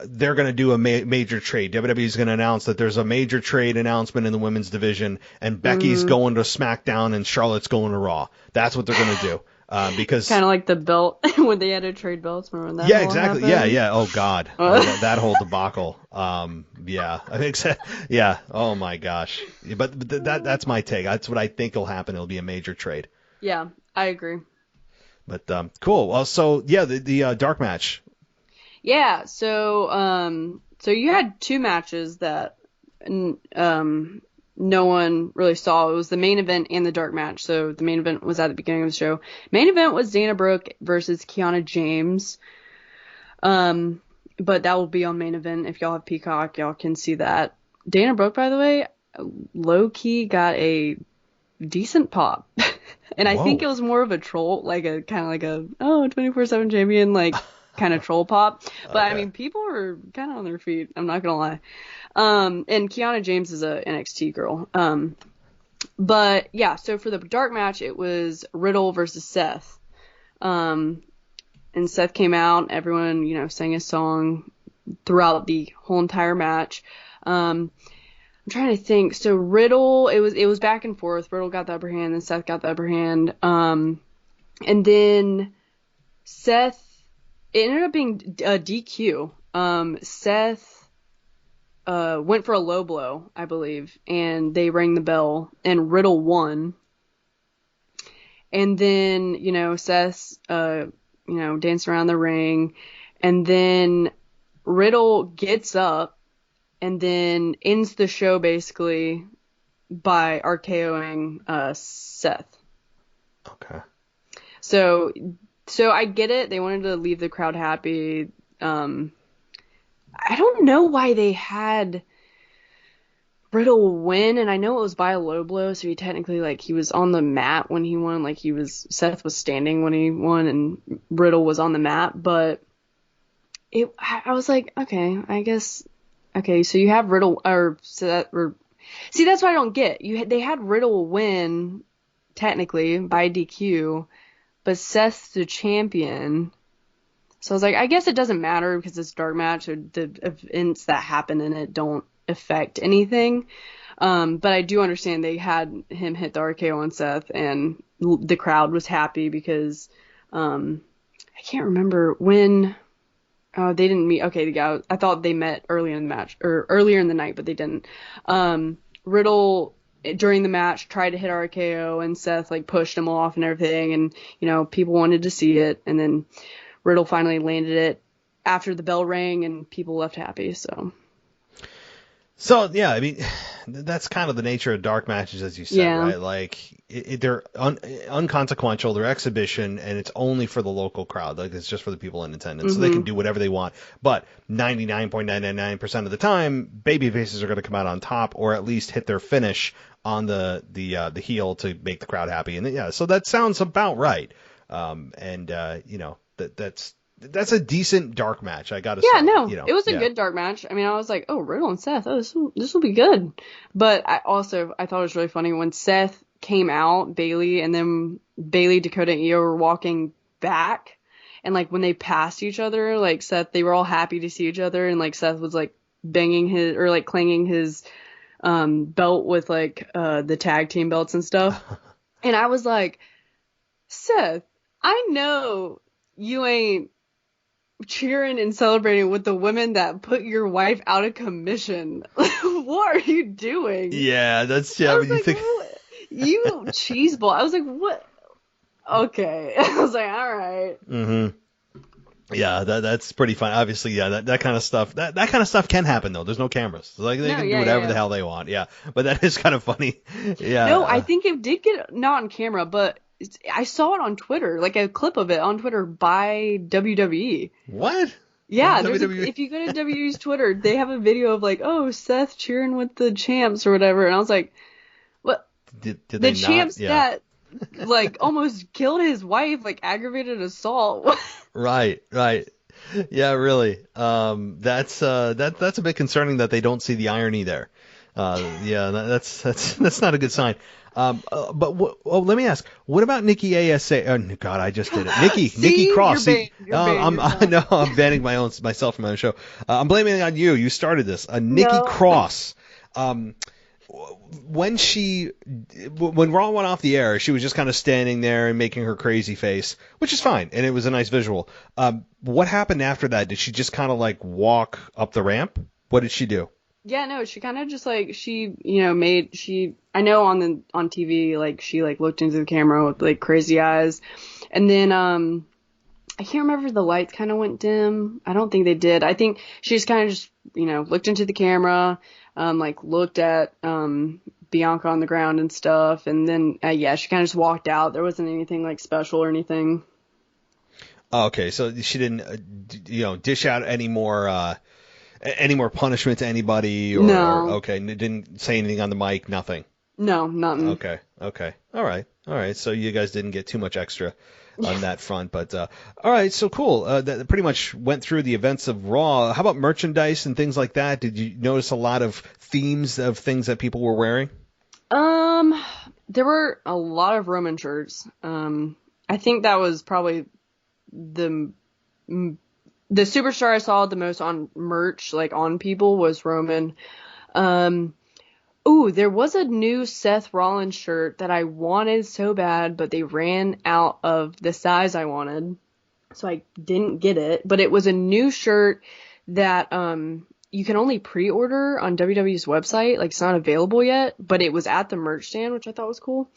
they're going to do a major trade. WWE is going to announce that there's a major trade announcement in the women's division, and Becky's going to SmackDown and Charlotte's going to Raw. That's what they're going to do. Because kind of like the belt when they had to trade belts. Remember when that? Yeah, exactly. Happened? Yeah. Oh God, that whole debacle. Yeah, I think so. Yeah. Oh my gosh. But that's my take. That's what I think will happen. It'll be a major trade. Yeah, I agree. But cool. Well, so yeah, the dark match. Yeah. So you had two matches that no one really saw. It was the main event and the dark match. So the main event was at the beginning of the show. Main event was Dana Brooke versus Kiana James. But that will be on main event. If y'all have Peacock, y'all can see that. Dana Brooke, by the way, low-key got a decent pop. And I think it was more of a troll, like a kind of like a 24/7 champion, like kind of troll pop. But okay. I mean, people were kind of on their feet. I'm not gonna lie. And Kiana James is a NXT girl. But yeah, so for the dark match, it was Riddle versus Seth. And Seth came out. Everyone, sang a song throughout the whole entire match. I'm trying to think. So Riddle, it was back and forth. Riddle got the upper hand, then Seth got the upper hand. And then Seth, it ended up being a DQ. Seth went for a low blow, I believe, and they rang the bell, and Riddle won. And then, Seth, danced around the ring, and then Riddle gets up and then ends the show basically by RKOing Seth. Okay. So I get it. They wanted to leave the crowd happy. I don't know why they had Riddle win, and I know it was by a low blow, so he technically, he was on the mat when he won, Seth was standing when he won, and Riddle was on the mat, but I was like, okay, I guess, okay, so you have Riddle, see, that's what I don't get. They had Riddle win, technically, by DQ, but Seth's the champion. So I was like, I guess it doesn't matter because it's a dark match, or the events that happen in it don't affect anything. But I do understand they had him hit the RKO on Seth, and the crowd was happy because I can't remember when they didn't meet. Okay, yeah, I thought they met earlier in the match or earlier in the night, but they didn't. Riddle during the match tried to hit RKO, and Seth pushed him off and everything, and people wanted to see it, and then Riddle finally landed it after the bell rang, and people left happy. So yeah, I mean, that's kind of the nature of dark matches, as you said, yeah. right? They're unconsequential, they're exhibition, and it's only for the local crowd. It's just for the people in attendance, so they can do whatever they want. But 99.999% of the time, baby faces are going to come out on top, or at least hit their finish on the heel to make the crowd happy. And yeah, so that sounds about right. That's a decent dark match, I gotta say. Yeah, no, it was a good dark match. I mean, I was like, oh, Riddle and Seth, this will be good. But I thought it was really funny when Seth came out, Bayley, and then Bayley, Dakota, and Io were walking back, and when they passed each other, Seth, they were all happy to see each other, and Seth was banging his or clanging his belt with the tag team belts and stuff, and I was like, Seth, I know you ain't cheering and celebrating with the women that put your wife out of commission. What are you doing? Yeah, that's when you think you cheeseball. I was like, what? Okay. I was like, all right. Mm-hmm. Yeah, that's pretty fun. Obviously, yeah, that kind of stuff. That kind of stuff can happen though. There's no cameras. Like they can do whatever the hell they want. Yeah, but that is kind of funny. Yeah. No, I think it did get not on camera, but I saw it on Twitter, like a clip of it on Twitter by WWE. What? Yeah, if you go to WWE's Twitter, they have a video of like, oh, Seth cheering with the champs or whatever, and I was like, what? Did the they champs not? Yeah. that like almost killed his wife, like aggravated assault. Right. Yeah, really. That's a bit concerning that they don't see the irony there. Yeah, that's not a good sign. But let me ask, what about Nikki ASA? Oh God, I just did it. Nikki Cross. I'm banning myself from my own show. I'm blaming it on you. You started this. Nikki Cross. When Raw went off the air, she was just kind of standing there and making her crazy face, which is fine, and it was a nice visual. What happened after that? Did she just kind of like walk up the ramp? What did she do? Yeah, no, she kind of just like I know on TV like she like looked into the camera with like crazy eyes, and then I can't remember if the lights kind of went dim. I don't think they did. I think she just kind of just looked into the camera. Like looked at Bianca on the ground and stuff, and then she kind of just walked out. There wasn't anything like special or anything. Okay, so she didn't dish out any more punishment to anybody, or no. Okay, didn't say anything on the mic, nothing. No, nothing. Okay, all right. So you guys didn't get too much extra on that front, but all right, so cool. That pretty much went through the events of Raw. How about merchandise and things like that? Did you notice a lot of themes of things that people were wearing? There were a lot of Roman shirts. I think that was probably the superstar I saw the most on merch, like on people, was Roman. Ooh, there was a new Seth Rollins shirt that I wanted so bad, but they ran out of the size I wanted, so I didn't get it. But it was a new shirt that you can only pre-order on WWE's website. Like, it's not available yet, but it was at the merch stand, which I thought was cool.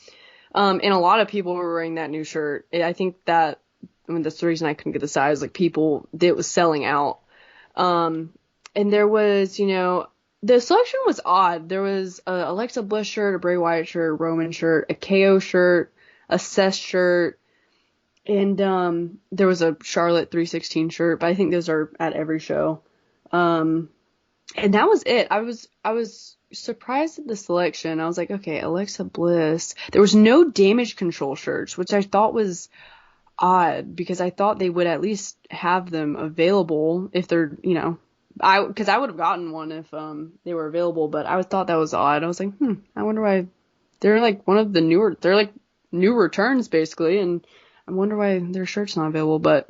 And a lot of people were wearing that new shirt. I think that's the reason I couldn't get the size. Like, it was selling out. And there was, the selection was odd. There was a Alexa Bliss shirt, a Bray Wyatt shirt, a Roman shirt, a KO shirt, a Seth shirt, and there was a Charlotte 316 shirt, but I think those are at every show. And that was it. I was surprised at the selection. I was like, okay, Alexa Bliss. There was no Damage Control shirts, which I thought was odd, because I thought they would at least have them available if they're, because I would have gotten one if they were available, but I thought that was odd. I was like, I wonder why they're like one of the they're like new returns basically, and I wonder why their shirt's not available. But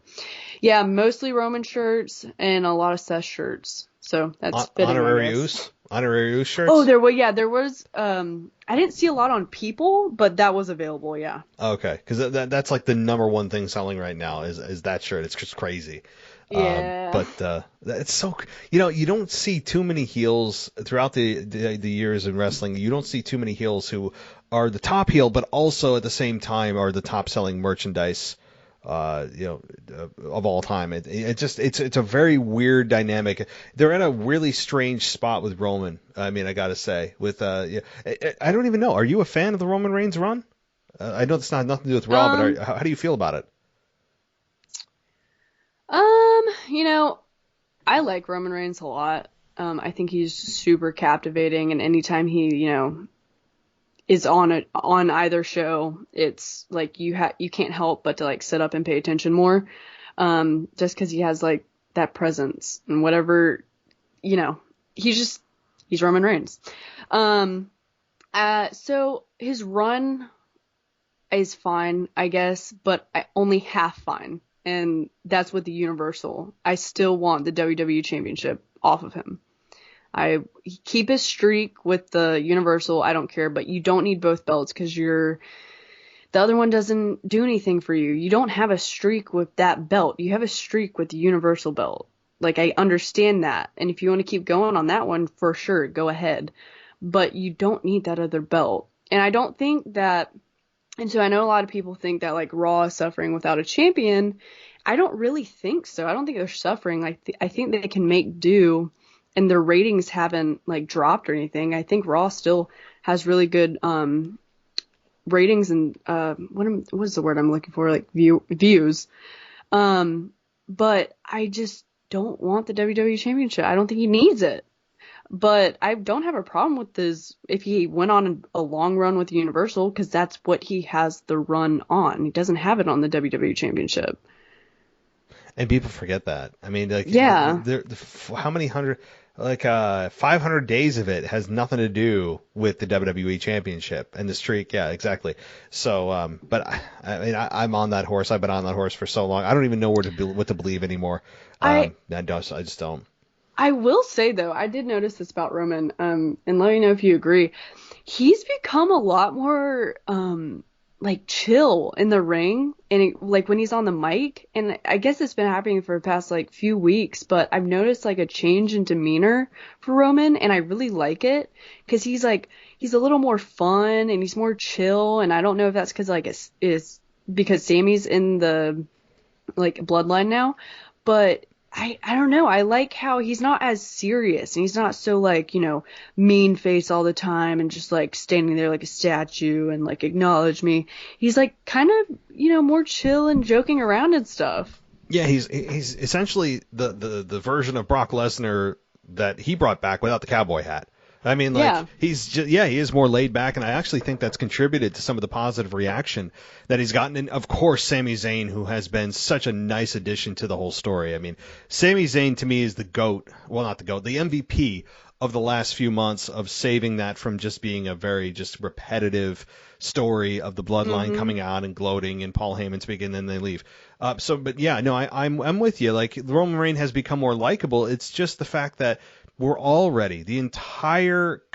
yeah, mostly Roman shirts and a lot of Seth shirts. So that's fitting. Honorary shirts. Oh, there was. I didn't see a lot on people, but that was available. Yeah. Okay, because that's like the number one thing selling right now is that shirt. It's just crazy. Yeah. But it's so you don't see too many heels throughout the years in wrestling. You don't see too many heels who are the top heel, but also at the same time are the top selling merchandise. Of all time. It's a very weird dynamic. They're in a really strange spot with Roman. I mean, I gotta say, I don't even know. Are you a fan of the Roman Reigns run? I know it's not nothing to do with Raw, but how do you feel about it? I like Roman Reigns a lot. I think he's super captivating, and anytime he, is on either show, it's like you can't help but to like sit up and pay attention more, just because he has like that presence and whatever, he's Roman Reigns. So his run is fine, I guess, but only half fine. And that's with the Universal. I still want the WWE Championship off of him. Keep his streak with the Universal, I don't care, but you don't need both belts because the other one doesn't do anything for you. You don't have a streak with that belt. You have a streak with the Universal belt. Like, I understand that. And if you want to keep going on that one, for sure, go ahead. But you don't need that other belt. And I don't think that... And so I know a lot of people think that, like, Raw is suffering without a champion. I don't really think so. I don't think they're suffering. Like, I think they can make do, and their ratings haven't like dropped or anything. I think Raw still has really good ratings and what is the word I'm looking for? Like views. But I just don't want the WWE Championship. I don't think he needs it. But I don't have a problem with this if he went on a long run with Universal, because that's what he has the run on. He doesn't have it on the WWE Championship. And people forget that. I mean, like, yeah. How many hundred, like 500 days of it has nothing to do with the WWE Championship and the streak. Yeah, exactly. So, but I mean, I'm on that horse. I've been on that horse for so long. I don't even know what to believe anymore. I just don't. I will say, though, I did notice this about Roman, and let me know if you agree. He's become a lot more, like, chill in the ring, and like when he's on the mic, and I guess it's been happening for the past, like, few weeks, but I've noticed, like, a change in demeanor for Roman, and I really like it, because he's a little more fun, and he's more chill, and I don't know if that's because, like, it's because Sammy's in the, like, bloodline now, but I don't know. I like how he's not as serious, and he's not so, like, mean face all the time and just, like, standing there like a statue and, like, acknowledge me. He's, like, kind of, more chill and joking around and stuff. Yeah, he's essentially the version of Brock Lesnar that he brought back without the cowboy hat. I mean, like, he is more laid back, and I actually think that's contributed to some of the positive reaction that he's gotten. And, of course, Sami Zayn, who has been such a nice addition to the whole story. I mean, Sami Zayn, to me, is the GOAT. Well, not the GOAT, the MVP of the last few months of saving that from just being a very just repetitive story of the bloodline coming out and gloating and Paul Heyman speaking, and then they leave. But, yeah, no, I'm with you. Like, Roman Reigns has become more likable. It's just the fact that we're all ready.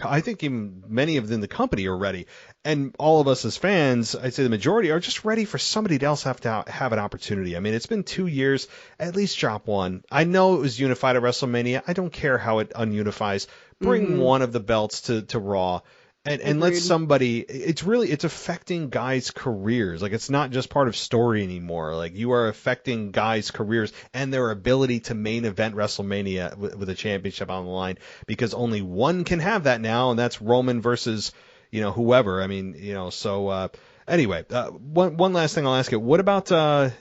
I think even many of them in the company are ready. And all of us as fans, I'd say the majority, are just ready for somebody else to have an opportunity. I mean, it's been 2 years. At least drop one. I know it was unified at WrestleMania. I don't care how it ununifies. Bring one of the belts to Raw. And let somebody, it's affecting guys' careers. Like, it's not just part of story anymore. Like, you are affecting guys' careers and their ability to main event WrestleMania with a championship on the line, because only one can have that now, and that's Roman versus, whoever. I mean, so, anyway, one last thing I'll ask you. What about,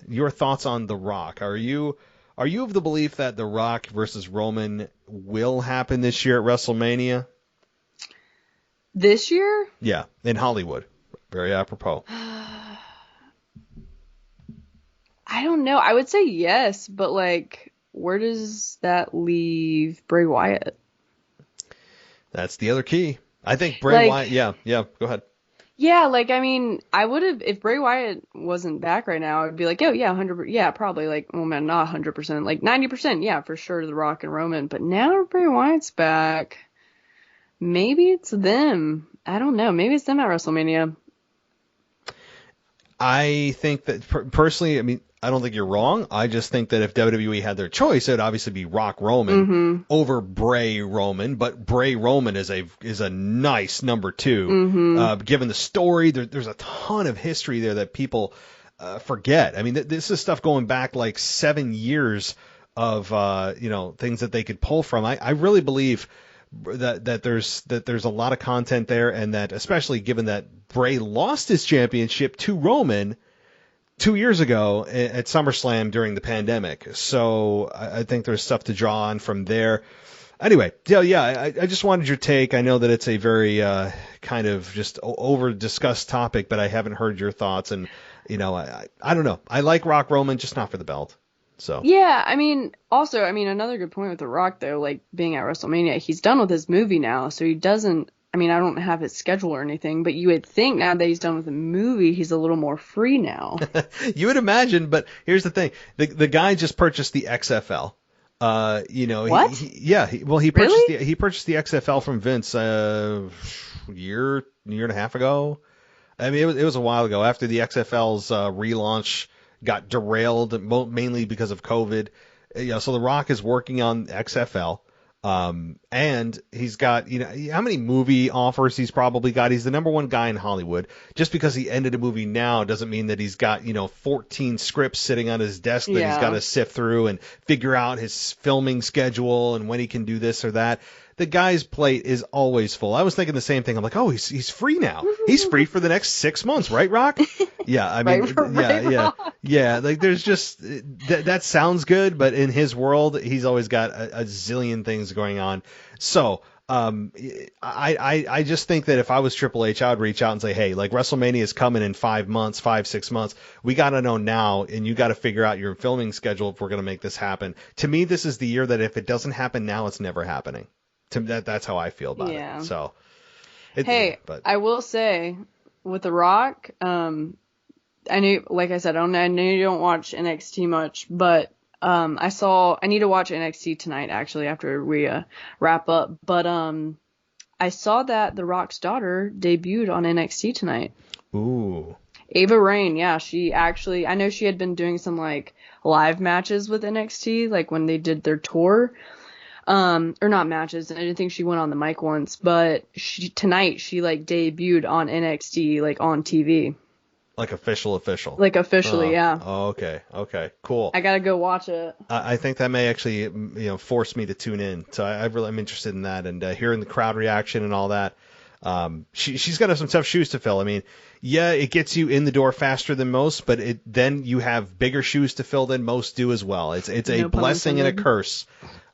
your thoughts on The Rock? Are you of the belief that The Rock versus Roman will happen this year at WrestleMania? This year? Yeah, in Hollywood. Very apropos. I don't know. I would say yes, but, like, where does that leave Bray Wyatt? That's the other key. I think Bray Wyatt, yeah, go ahead. Yeah, like, I mean, I would have, if Bray Wyatt wasn't back right now, I'd be like, oh, yeah, 100%, yeah, probably, like, well, man, not 100%, like, 90%, yeah, for sure, The Rock and Roman, but now Bray Wyatt's back. Maybe it's them. I don't know. Maybe it's them at WrestleMania. I think that, personally, I mean, I don't think you're wrong. I just think that if WWE had their choice, it would obviously be Rock Roman over Bray Roman. But Bray Roman is a nice number two. Given the story, there's a ton of history there that people forget. I mean, this is stuff going back like 7 years of things that they could pull from. I really believe that there's a lot of content there, and that, especially given that Bray lost his championship to Roman 2 years ago at SummerSlam during the pandemic. So I think there's stuff to draw on from there. Anyway, I just wanted your take. I know that it's a very kind of just over-discussed topic, but I haven't heard your thoughts. And, I don't know. I like Rock Roman, just not for the belt. So. Yeah, I mean, also, another good point with The Rock, though, like, being at WrestleMania, he's done with his movie now, so he doesn't, I don't have his schedule or anything, but you would think now that he's done with the movie, he's a little more free now. You would imagine, but here's the thing. The guy just purchased the XFL. What? He purchased the XFL from Vince year and a half ago. I mean, it was a while ago, after the XFL's relaunch got derailed, mainly because of COVID. So The Rock is working on XFL. And he's got, how many movie offers he's probably got. He's the number one guy in Hollywood. Just because he ended a movie now doesn't mean that he's got, 14 scripts sitting on his desk that he's got to sift through and figure out his filming schedule and when he can do this or that. The guy's plate is always full. I was thinking the same thing. I'm like, oh, he's free now. He's free for the next 6 months, right, Rock? Yeah, I mean, yeah. Like, there's just that sounds good, but in his world, he's always got a zillion things going on. So, I just think that if I was Triple H, I would reach out and say, hey, like, WrestleMania is coming in 5 months, 6 months. We got to know now, and you got to figure out your filming schedule if we're going to make this happen. To me, this is the year that if it doesn't happen now, it's never happening. That's how I feel about it. So, I will say with The Rock, I knew, like I said, I know you don't watch NXT much, but I need to watch NXT tonight actually after we wrap up. But I saw that The Rock's daughter debuted on NXT tonight. Ooh. Ava Raine, yeah, she actually, I know she had been doing some like live matches with NXT, like when they did their tour. Or not matches. I didn't think she went on the mic once, but tonight she like debuted on NXT, like on TV. Like official. Like officially, yeah. Oh, okay, cool. I gotta go watch it. I think that may actually, force me to tune in. So I'm interested in that and hearing the crowd reaction and all that. She's got some tough shoes to fill. I mean, yeah, it gets you in the door faster than most, but then you have bigger shoes to fill than most do as well. It's a blessing and a curse.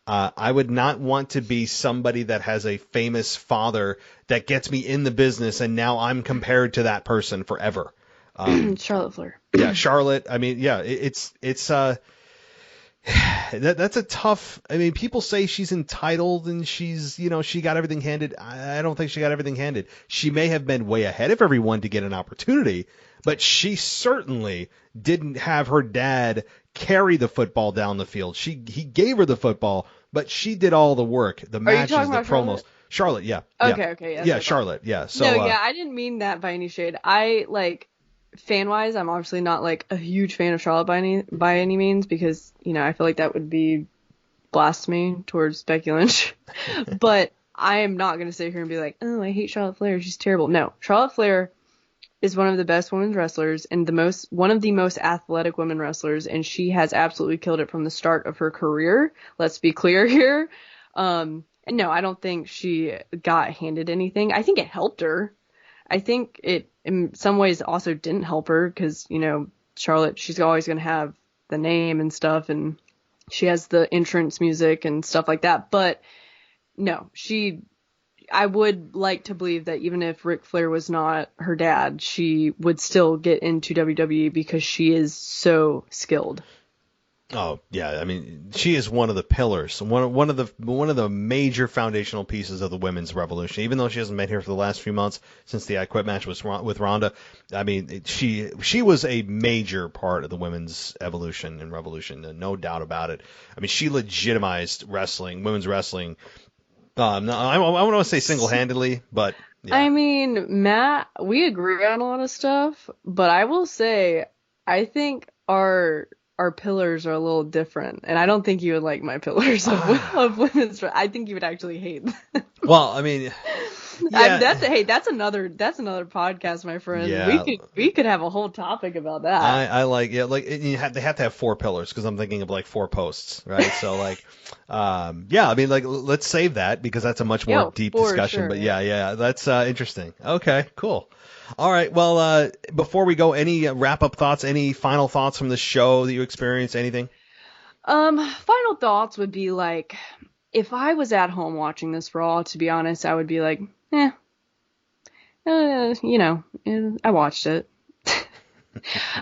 I would not want to be somebody that has a famous father that gets me in the business and now I'm compared to that person forever. Charlotte Flair. Yeah, Charlotte. I mean, yeah, it's that's a tough. I mean, people say she's entitled and she's, she got everything handed. I don't think she got everything handed. She may have been way ahead of everyone to get an opportunity, but she certainly didn't have her dad carry the football down the field. He gave her the football, but she did all the work, the matches, the promos. Charlotte, yeah. Okay. Yeah, Charlotte, yeah. So, I didn't mean that by any shade. I fan-wise, I'm obviously not like a huge fan of Charlotte by any means because, I feel like that would be blasphemy towards Becky Lynch. But I am not going to sit here and be like, oh, I hate Charlotte Flair. She's terrible. No, Charlotte Flair is one of the best women's wrestlers and one of the most athletic women wrestlers, and she has absolutely killed it from the start of her career. Let's be clear here. And no, I don't think she got handed anything. I think it helped her. I think it, in some ways, also didn't help her because, Charlotte, she's always going to have the name and stuff, and she has the entrance music and stuff like that. But no, I would like to believe that even if Ric Flair was not her dad, she would still get into WWE because she is so skilled. Oh yeah, I mean, she is one of the pillars, one of the major foundational pieces of the women's revolution. Even though she hasn't been here for the last few months since the I Quit match with Ronda, I mean, she was a major part of the women's evolution and revolution, no doubt about it. I mean, she legitimized wrestling, women's wrestling. I want to say single-handedly, but yeah. I mean, Matt, we agree on a lot of stuff, but I will say, I think our pillars are a little different, and I don't think you would like my pillars of women's. I think you would actually hate them. Well, I mean, yeah. That's another podcast, my friend. Yeah. We could have a whole topic about that. I like they have to have 4 pillars because I'm thinking of like 4 posts, right? So like, yeah, I mean, like, let's save that because that's a much more deep discussion. Sure, but yeah, that's interesting. Okay, cool. All right. Well, before we go, any wrap-up thoughts? Any final thoughts from the show that you experienced? Anything? Final thoughts would be like, if I was at home watching this Raw, to be honest, I would be like, I watched it.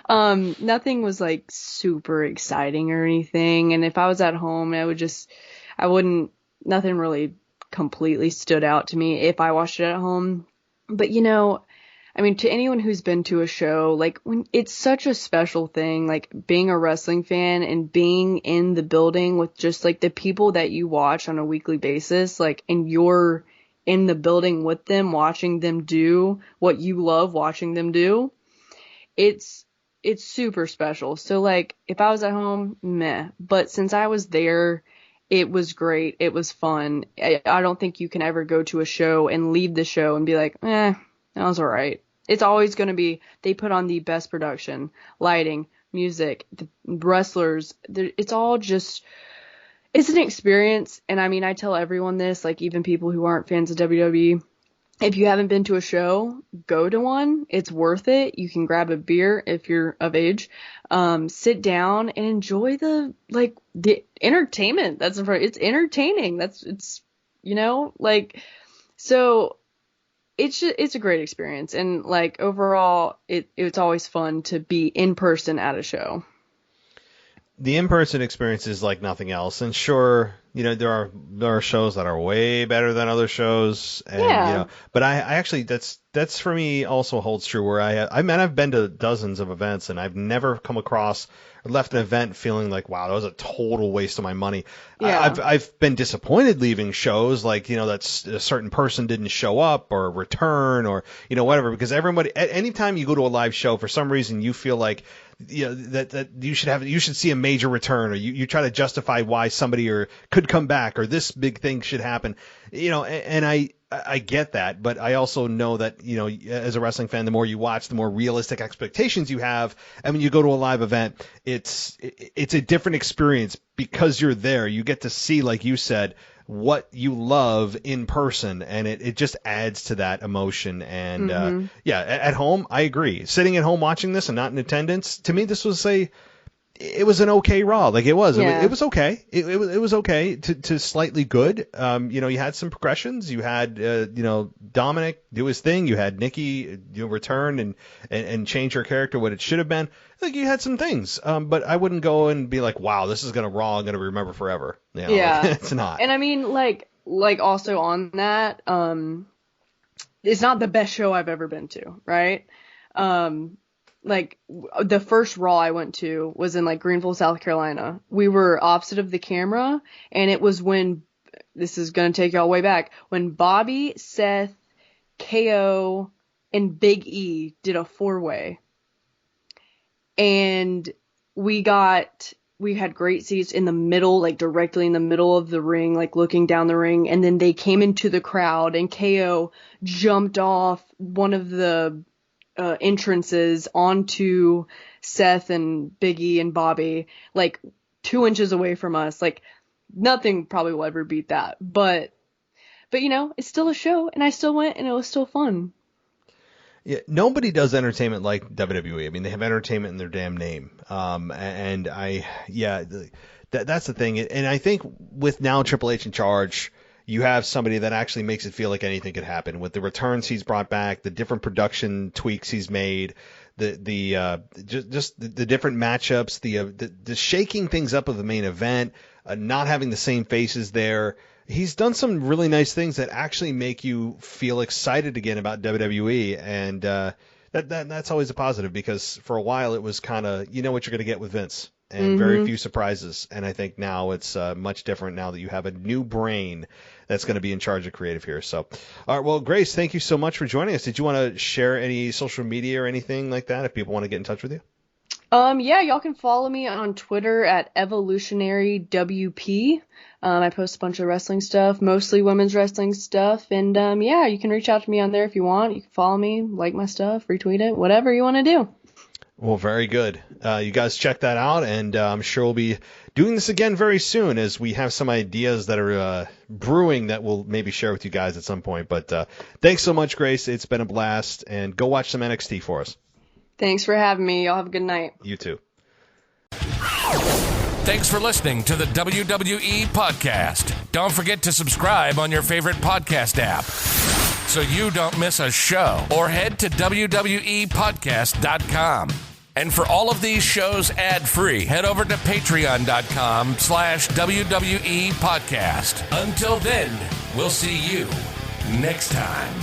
Nothing was like super exciting or anything. And if I was at home, nothing really completely stood out to me if I watched it at home. But I mean, to anyone who's been to a show, like, when it's such a special thing, like being a wrestling fan and being in the building with just like the people that you watch on a weekly basis, like, and you're in the building with them, watching them do what you love watching them do. It's super special. So like, if I was at home, meh. But since I was there it was great. It was fun. I don't think you can ever go to a show and leave the show and be like, that was all right. It's always going to be, they put on the best production, lighting, music, the wrestlers. It's all just, it's an experience. And I mean, I tell everyone this, like even people who aren't fans of WWE, if you haven't been to a show, go to one. It's worth it. You can grab a beer if you're of age. Sit down and enjoy the entertainment that's in front. It's entertaining. So it's a great experience. And like overall, it's always fun to be in person at a show. The in-person experience is like nothing else. And sure, there are shows that are way better than other shows. And, but I actually, that's for me also holds true where I've been to dozens of events and I've never come across or left an event feeling like, wow, that was a total waste of my money. Yeah. I've been disappointed leaving shows like, that a certain person didn't show up or return or, whatever, because everybody, anytime you go to a live show, for some reason you feel like, that you should see a major return, or you try to justify why somebody could come back, or this big thing should happen, and I get that, but I also know that, as a wrestling fan, the more you watch, the more realistic expectations you have. And when you go to a live event, it's a different experience because you're there. You get to see, like you said, what you love in person, and it just adds to that emotion. And at home, I agree. Sitting at home watching this and not in attendance, to me, this was it was an okay Raw. Like it was. Yeah. It was okay. It was okay to slightly good. You had some progressions. You had Dominic do his thing. You had Nikki return and change her character what it should have been. Like you had some things. But I wouldn't go and be like, wow, this is Raw I'm gonna remember forever. Yeah, it's not. And I mean, like also on that, it's not the best show I've ever been to, right? Like the first Raw I went to was in like Greenville, South Carolina. We were opposite of the camera, and it was when, this is going to take y'all way back, when Bobby, Seth, KO, and Big E did a 4-way. And we had great seats in the middle, like directly in the middle of the ring, like looking down the ring. And then they came into the crowd and KO jumped off one of the entrances onto Seth and Big E and Bobby, like 2 inches away from us. Like nothing probably will ever beat that, but it's still a show, and I still went, and it was still fun. Yeah, nobody does entertainment like WWE. I mean, they have entertainment in their damn name. That's the thing. And I think with now Triple H in charge, you have somebody that actually makes it feel like anything could happen with the returns he's brought back, the different production tweaks he's made, the different matchups, the shaking things up of the main event, not having the same faces there. He's done some really nice things that actually make you feel excited again about WWE, and that's always a positive, because for a while it was kind of, what you're going to get with Vince. And very few surprises. And I think now it's much different now that you have a new brain that's going to be in charge of creative here. So, all right. Well, Grace, thank you so much for joining us. Did you want to share any social media or anything like that if people want to get in touch with you? Y'all can follow me on Twitter at EvolutionaryWP. I post a bunch of wrestling stuff, mostly women's wrestling stuff. And you can reach out to me on there if you want. You can follow me, like my stuff, retweet it, whatever you want to do. Well, very good. You guys check that out, and I'm sure we'll be doing this again very soon as we have some ideas that are brewing that we'll maybe share with you guys at some point. But thanks so much, Grace. It's been a blast, and go watch some NXT for us. Thanks for having me. Y'all have a good night. You too. Thanks for listening to the WWE Podcast. Don't forget to subscribe on your favorite podcast app so you don't miss a show, or head to WWEpodcast.com. And for all of these shows ad-free, head over to patreon.com/WWE Podcast. Until then, we'll see you next time.